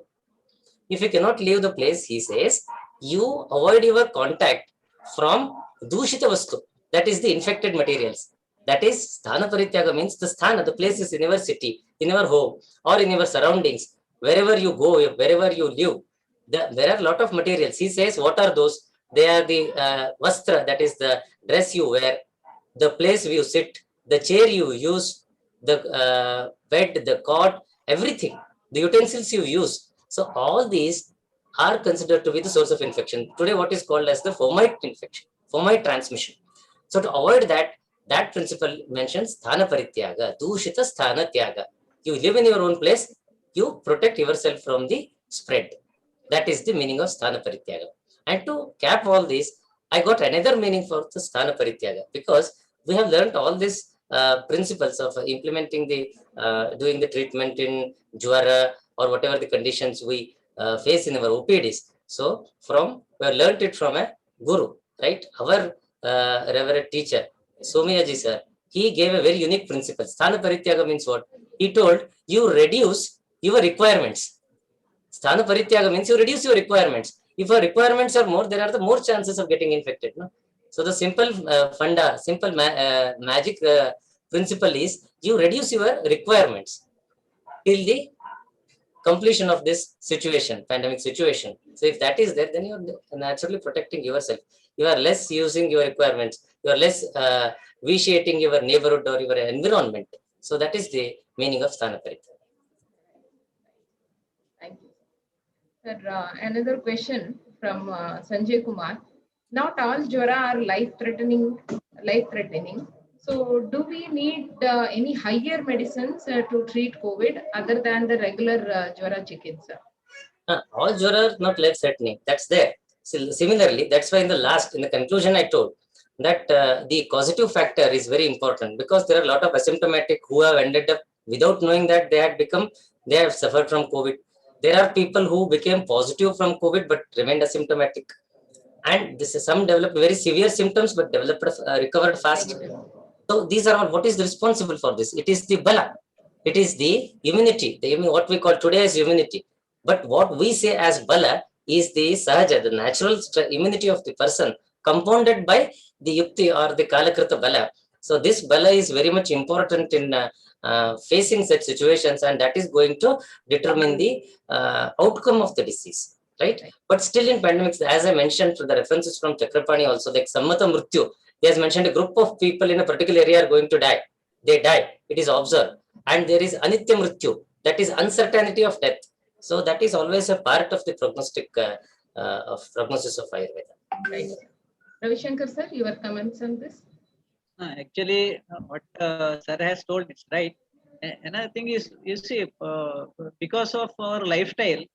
If you cannot leave the place, he says, you avoid your contact from Dushita Vastu, that is the infected materials. That is, Sthana Parityaga means the sthana, the places in your city, in your home, or in your surroundings, wherever you go, wherever you live. There are a lot of materials. He says, what are those? They are the vastra, that is the dress you wear, the place you sit, the chair you use, the bed, the cot, everything, the utensils you use. So all these are considered to be the source of infection. Today, what is called as the fomite infection, fomite transmission. So to avoid that, that principle mentions Sthana Parityaga, Dushita Sthana Tyaga. You live in your own place, you protect yourself from the spread. That is the meaning of Sthana Parityaga. And to cap all this, I got another meaning for the Sthana Parityaga, because we have learned all these principles of implementing the doing the treatment in Jwara or whatever the conditions we face in our OPDs. So we have learned it from a guru, right? Our reverend teacher, Somiyaji sir, he gave a very unique principle. Sthana Parityaga means what? He told you reduce your requirements. Sthana Parityaga means you reduce your requirements. If your requirements are more, there are the more chances of getting infected. No? So the simple magic principle is you reduce your requirements till the completion of this situation, pandemic situation. So if that is there, then you're naturally protecting yourself. You are less using your requirements. You are less vitiating your neighborhood or your environment. So that is the meaning of Sthana Parityaga. Thank you. Sir, another question from Sanjay Kumar. Not all Jwara are life-threatening. So do we need any higher medicines to treat COVID other than the regular Jwara Chikitsa? All Jwara are not life-threatening. That's there. So similarly, that's why in the conclusion I told that the causative factor is very important, because there are a lot of asymptomatic who have ended up without knowing that they have suffered from COVID. There are people who became positive from COVID but remained asymptomatic. And some developed very severe symptoms but recovered fast. So these are all, what is responsible for this? It is the bala. It is the immunity, what we call today as immunity. But what we say as bala is the sahaja, the natural immunity of the person, compounded by the yukti or the kalakrita bala. So this bala is very much important in facing such situations, and that is going to determine the outcome of the disease, right? But still in pandemics, as I mentioned, the references from Chakrapani also, like Sammata Mrityu, he has mentioned a group of people in a particular area are going to die. They die, it is observed. And there is Anitya Mrityu, that is uncertainty of death. So that is always a part of the prognosis of Ayurveda. Right. Ravi Shankar sir, your comments on this? Actually, what sir has told is right. Another thing is, you see, because of our lifestyle,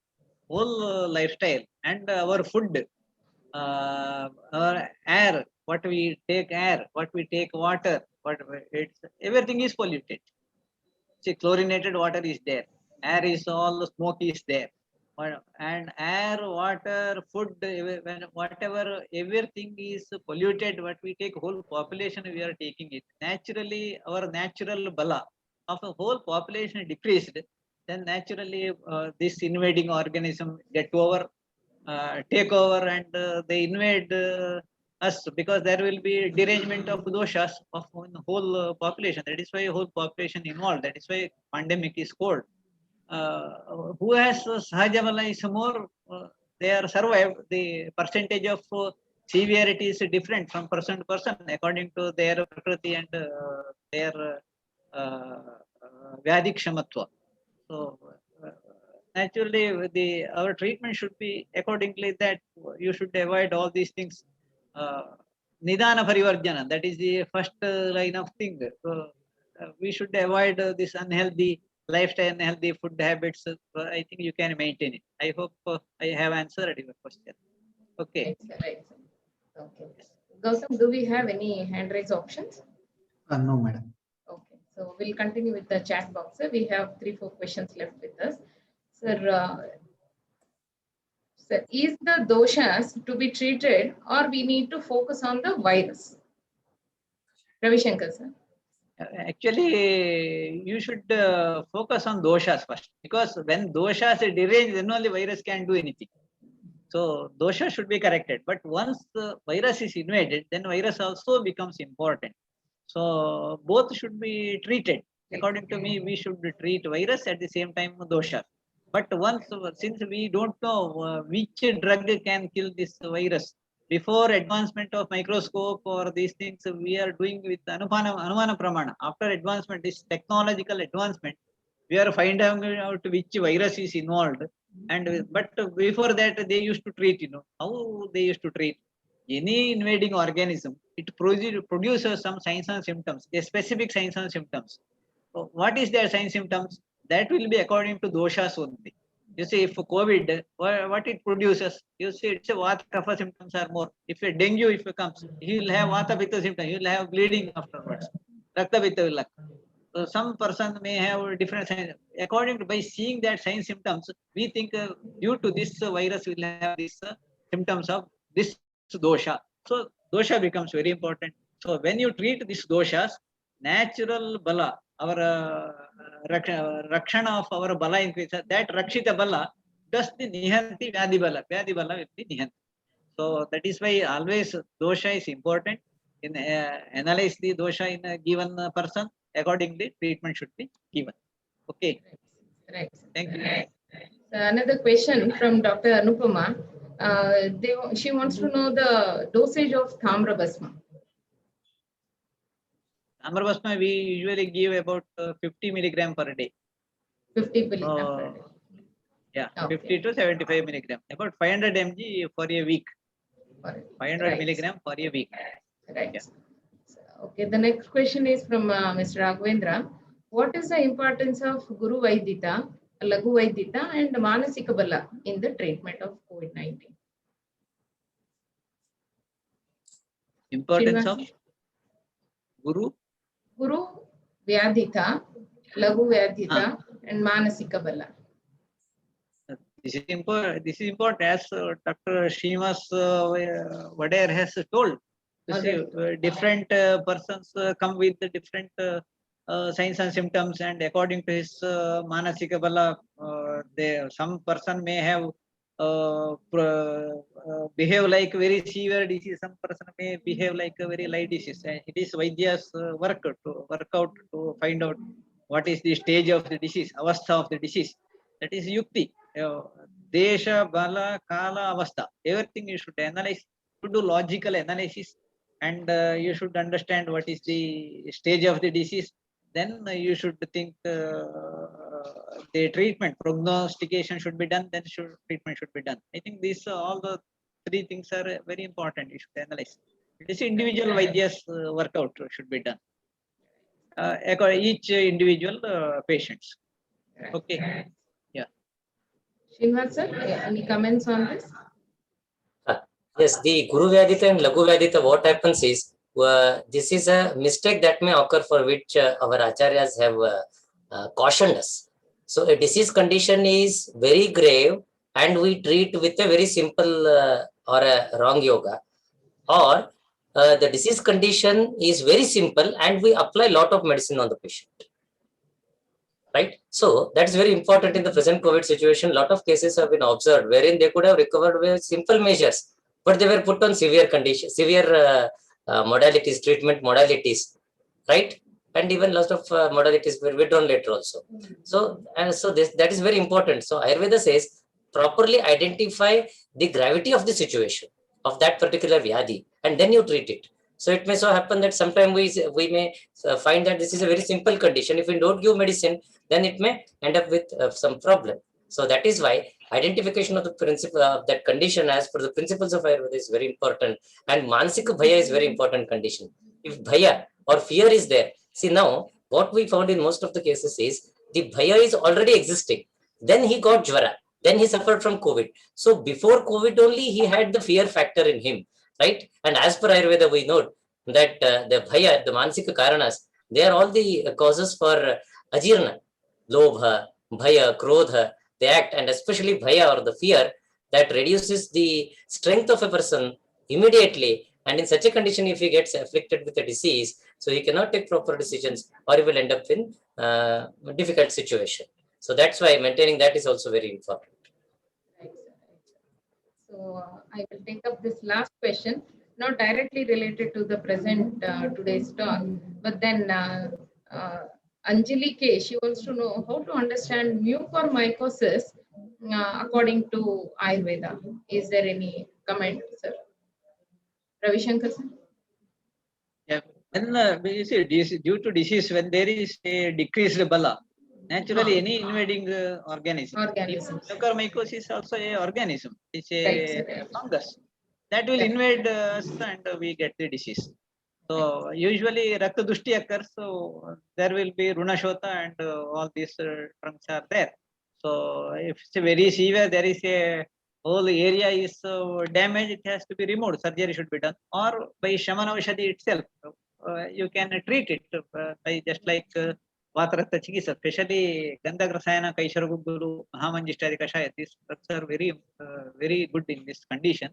whole lifestyle and our food, our air, what we take air, what we take water, everything is polluted. See, chlorinated water is there. Air is all, the smoke is there. And air, water, food, when whatever everything is polluted, what we take whole population, we are taking it. Naturally, our natural bala of a whole population decreased, then naturally this invading organism get over, take over, and they invade us, because there will be derangement of doshas of the whole population. That is why whole population involved. That is why pandemic is called. Who has Sahaja Bala is more, they are survived. The percentage of severity is different from person to person according to their prakriti and their Vyadik Shamatva. So, naturally, our treatment should be accordingly that you should avoid all these things. Nidana Parivarjana, that is the first line of thing. So, we should avoid this unhealthy lifestyle, unhealthy food habits. I think you can maintain it. I hope I have answered your question. Okay. Right, sir, right, sir. Okay. Gautam, do we have any hand raise options? No, madam. Okay, so we'll continue with the chat box. Sir. We have 3-4 questions left with us. Sir, sir, is the doshas to be treated or we need to focus on the virus? Ravi Shankar, sir. Actually, you should focus on doshas first, because when doshas are deranged, then only virus can do anything. So dosha should be corrected. But once the virus is invaded, then virus also becomes important. So both should be treated. According to me, we should treat virus at the same time dosha. But once, since we don't know which drug can kill this virus, before advancement of microscope or these things, we are doing with Anumana Pramana. After advancement, this technological advancement, we are finding out which virus is involved. And but before that, they used to treat, how they used to treat any invading organism. It produces some signs and symptoms, a specific signs and symptoms. So what is their signs symptoms? That will be according to doshas only. You see, if COVID, what it produces, you see, it's a vata kapha symptoms are more. If a dengue, if it comes, he will have vata pitta symptoms, he will have bleeding afterwards. Rakta pitta will occur. So some person may have different signs. According to, by seeing that sign symptoms, we think due to this virus will have these symptoms of this dosha. So dosha becomes very important. So when you treat these doshas, natural bala, our rakshana of our bala increases, that rakshita bala does the nihanti vyadi bala. Vyadi bala will be nihanti. So that is why always dosha is important. In analyze the dosha in a given person, accordingly treatment should be given. Okay. Right. Thank you. So another question from Dr. Anupama. She wants to know the dosage of Thamra Basma. Amarbasma, we usually give about 50 milligram per day. 50 milligram per day. Yeah, Okay. 50 to 75 milligram. About 500 mg for a week. 500 Right. milligram for a week. Right. Yeah. Okay, the next question is from Mr. Raghavendra. What is the importance of Guru Vaidita, Lagu Vaidita and Manasika Bala in the treatment of COVID-19? Importance of Guru. Guru Vyadhita, Lagu Vyadhita and Manasika Bala. This is important. This is important, as Dr. Srinivas Vadayar has told. You see, different persons come with the different signs and symptoms, and according to his manasika bala, some person may have behave like very severe disease. Some person may behave like a very light disease. And it is Vaidya's work to work out to find out what is the stage of the disease, avastha of the disease. That is yukti. Desha, bala, kala, avastha. Everything you should analyze. To do logical analysis, and you should understand what is the stage of the disease. Then you should think the treatment, prognostication should be done. Then treatment should be done. I think these all the three things are very important. You should analyze. This individual Vaidya's workout should be done. Each individual patients. Okay. Yeah. Srinivas sir, any comments on this? Yes, the Guru Vyadita and Lagu Vyadita, what happens is, this is a mistake that may occur, for which our acharyas have cautioned us. So a disease condition is very grave and we treat with a very simple or a wrong yoga, or the disease condition is very simple and we apply a lot of medicine on the patient. Right? So that's very important in the present COVID situation. A lot of cases have been observed wherein they could have recovered with simple measures, but they were put on severe conditions, severe modalities, treatment modalities, right? And even lots of modalities were withdrawn later also. So, that is very important. So Ayurveda says properly identify the gravity of the situation of that particular vyadhi, and then you treat it. So it may so happen that sometime we may find that this is a very simple condition. If we don't give medicine, then it may end up with some problem. So that is why identification of the principle of that condition as per the principles of Ayurveda is very important. And Mansika Bhaya is very important condition. If Bhaya or fear is there, see now what we found in most of the cases is the Bhaya is already existing. Then he got Jvara. Then he suffered from COVID. So before COVID only, he had the fear factor in him, right? And as per Ayurveda, we know that the Bhaya, the Mansika Karanas, they are all the causes for Ajirna, Lobha, Bhaya, Krodha, they act, and especially Bhaya or the fear that reduces the strength of a person immediately. And in such a condition, if he gets afflicted with a disease, so he cannot take proper decisions or he will end up in a difficult situation. So that's why maintaining that is also very important. Right, sir. So I will take up this last question, not directly related to the present today's talk, but then Anjali K, she wants to know how to understand mucormycosis according to Ayurveda. Is there any comment, sir? Ravi Shankar, sir? Yeah, when you see due to disease, when there is a decreased bala, naturally any invading organism. Organisms. Mucormycosis is also a organism. It's Right, a sir. fungus that will Right. invade us and we get the disease. So usually Rakta Dushti occurs, so there will be Runashota and all these trunks are there. So if it's a very severe, there is a whole area is damaged, it has to be removed. Surgery should be done, or by Shamana Aushadhi itself, you can treat it by just like Vatarakta Chikitsa, especially Gandhagrasayana, Kaisharaguguru, Mahamanjishtari Kashaya. These drugs are very good in this condition.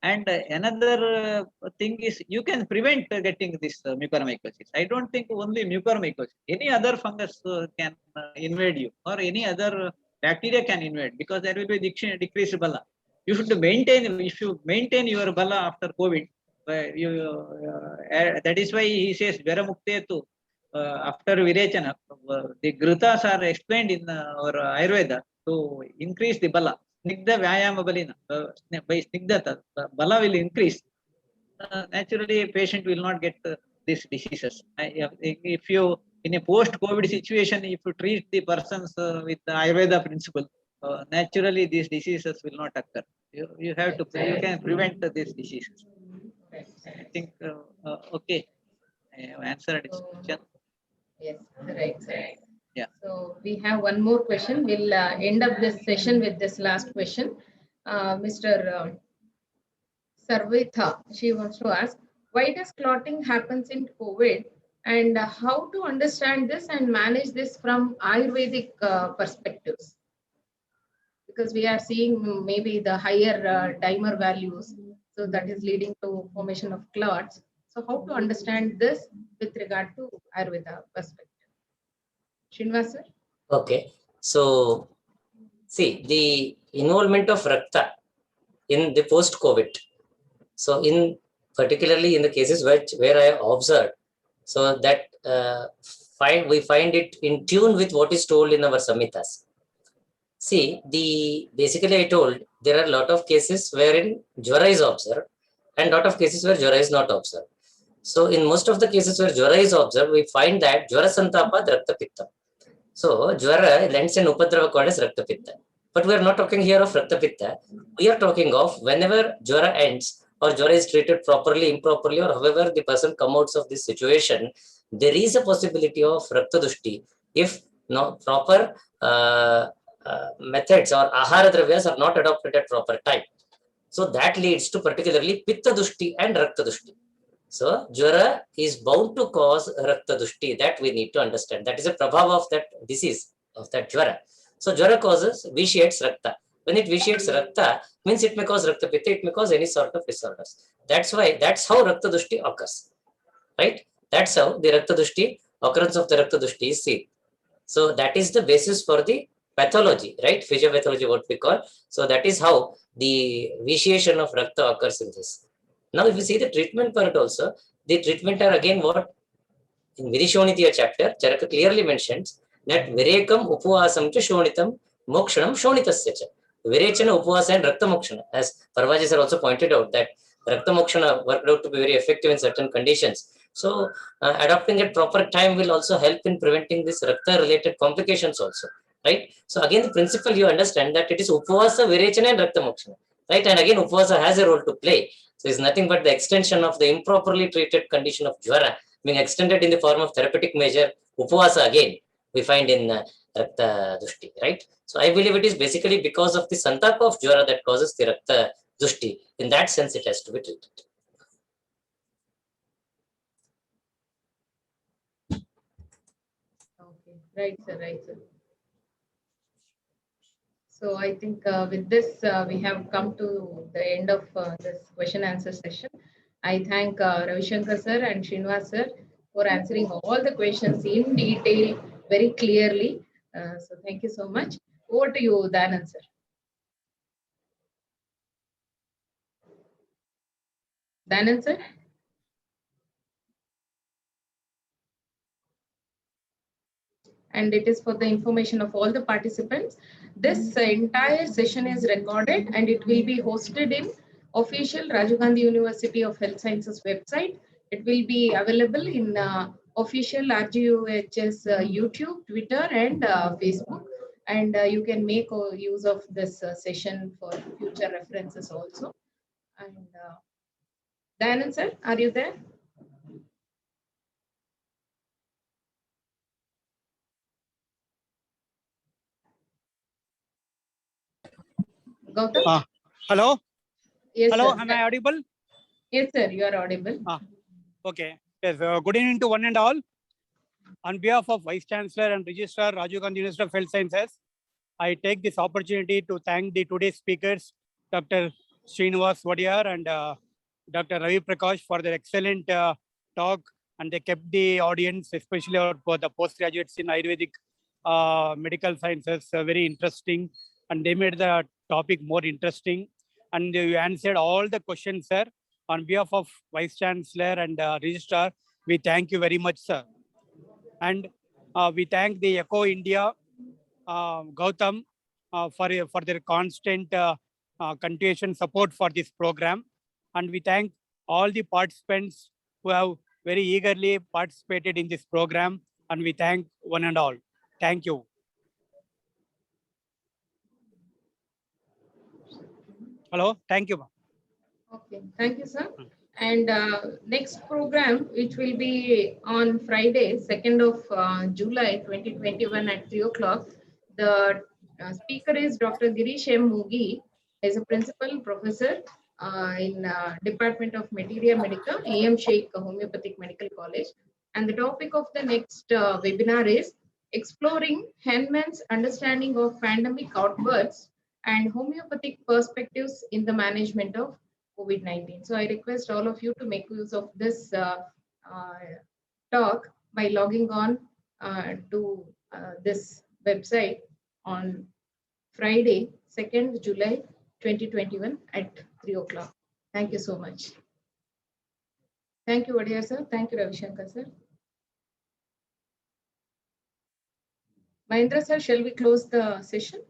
And another thing is you can prevent getting this mucormycosis. I don't think only mucormycosis. Any other fungus can invade you, or any other bacteria can invade, because there will be decreased bala. You should maintain, if you maintain your bala after COVID, that is why he says Vera Muktetu after Virechana. The Grutas are explained in our Ayurveda to increase the bala. Snigdha Vyayama Balina, by Snigdhata, bala will increase. Naturally, a patient will not get these diseases. If you, in a post-COVID situation, if you treat the persons with the Ayurveda principle, naturally these diseases will not occur. You have to, you can prevent these diseases. I think, okay, I have answered this question. Yes, right, right. Yeah. So we have one more question. We'll end up this session with this last question. Mr. Sarvitha, she wants to ask, why does clotting happens in COVID, and how to understand this and manage this from Ayurvedic perspectives? Because we are seeing maybe the higher dimer values, so that is leading to formation of clots. So how to understand this with regard to Ayurveda perspective? Srinivas sir? Okay. So, see, the involvement of Rakta in the post-COVID. So, particularly in the cases where I observed, so that we find it in tune with what is told in our Samhitas. See, basically I told there are a lot of cases wherein Jvara is observed and lot of cases where Jvara is not observed. So in most of the cases where Jvara is observed, we find that Jvara Santapa Rakta Pitta. So Jvara lends an Upadrava called as Rakta Pitta. But we are not talking here of Rakta Pitta. We are talking of whenever Jvara ends or Jvara is treated properly, improperly, or however the person comes out of this situation, there is a possibility of Rakta Dushti if no proper methods or Ahara Dravyas are not adopted at proper time. So that leads to particularly Pitta Dushti and Rakta Dushti. So Jvara is bound to cause Rakta Dushti. That we need to understand. That is a prabhava of that disease, of that Jvara. So Jvara vitiates Rakta. When it vitiates Rakta, means it may cause Rakta Pitta, it may cause any sort of disorders. That's how Rakta Dushti occurs, right? That's how the Rakta Dushti, occurrence of the Rakta Dushti is seen. So that is the basis for the pathology, right? Physiopathology, what we call. So that is how the vitiation of Rakta occurs in this. Now, if you see the treatment part also, the treatment are again what? In Virishonitya chapter, Charaka clearly mentions that Virekam Upavasam cha Shonitam Mokshanam Shonitasya cha. Virechana, Upavasa and Rakta Mokshana. As Parvaji sir also pointed out that Rakta Mokshana worked out to be very effective in certain conditions. So adopting at proper time will also help in preventing this Rakta related complications also. Right? So again, the principle you understand that it is Upavasa, Virechana and Rakta Mokshana. Right? And again, Upavasa has a role to play. So it's nothing but the extension of the improperly treated condition of Jvara being extended in the form of therapeutic measure, Upavasa again, we find in Rakta Dushti, right? So I believe it is basically because of the Santapa of Jvara that causes the Rakta Dushti. In that sense, it has to be treated. Okay, right, sir, right, sir. So I think with this, we have come to the end of this question answer session. I thank Ravi Shankar sir and Srinivas sir for answering all the questions in detail, very clearly. So thank you so much. Over to you, Danan sir. Danan sir. And it is for the information of all the participants. This entire session is recorded and it will be hosted in official Rajiv Gandhi University of Health Sciences website. It will be available in official RGUHS YouTube, Twitter and Facebook. And you can make use of this session for future references also. And Dayanand sir, are you there? Gautam? Hello? Yes, Hello, sir. am I audible? Yes, sir, you are audible. Okay. Yes, good evening to one and all. On behalf of Vice Chancellor and Registrar, Rajiv Gandhi University of Health Sciences, I take this opportunity to thank the today's speakers, Dr. Srinivas Wadiyar and Dr. Ravi Prakash for their excellent talk, and they kept the audience, especially for the postgraduates in Ayurvedic medical sciences, very interesting, and they made the topic more interesting. And you answered all the questions, sir. On behalf of Vice Chancellor and Registrar, we thank you very much, sir. And we thank the ECHO India, Gautam, for their constant continuation support for this program. And we thank all the participants who have very eagerly participated in this program. And we thank one and all. Thank you. Hello, thank you. Okay, thank you, sir. And next program, which will be on Friday, 2nd of July 2021 at 3 o'clock. The speaker is Dr. Girish M. Mugi, is a principal professor in Department of Materia Medica, AM Sheikh Homeopathic Medical College. And the topic of the next webinar is exploring Henman's understanding of pandemic outbursts and homeopathic perspectives in the management of COVID-19. So I request all of you to make use of this talk by logging on to this website on Friday, 2nd July 2021 at 3 o'clock. Thank you so much. Thank you, Wadiyar sir. Thank you, Ravi Shankar sir. Mahendra sir, shall we close the session?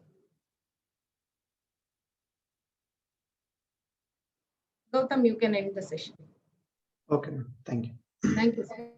Gautam, you can end the session. Okay, thank you. Thank you, sir.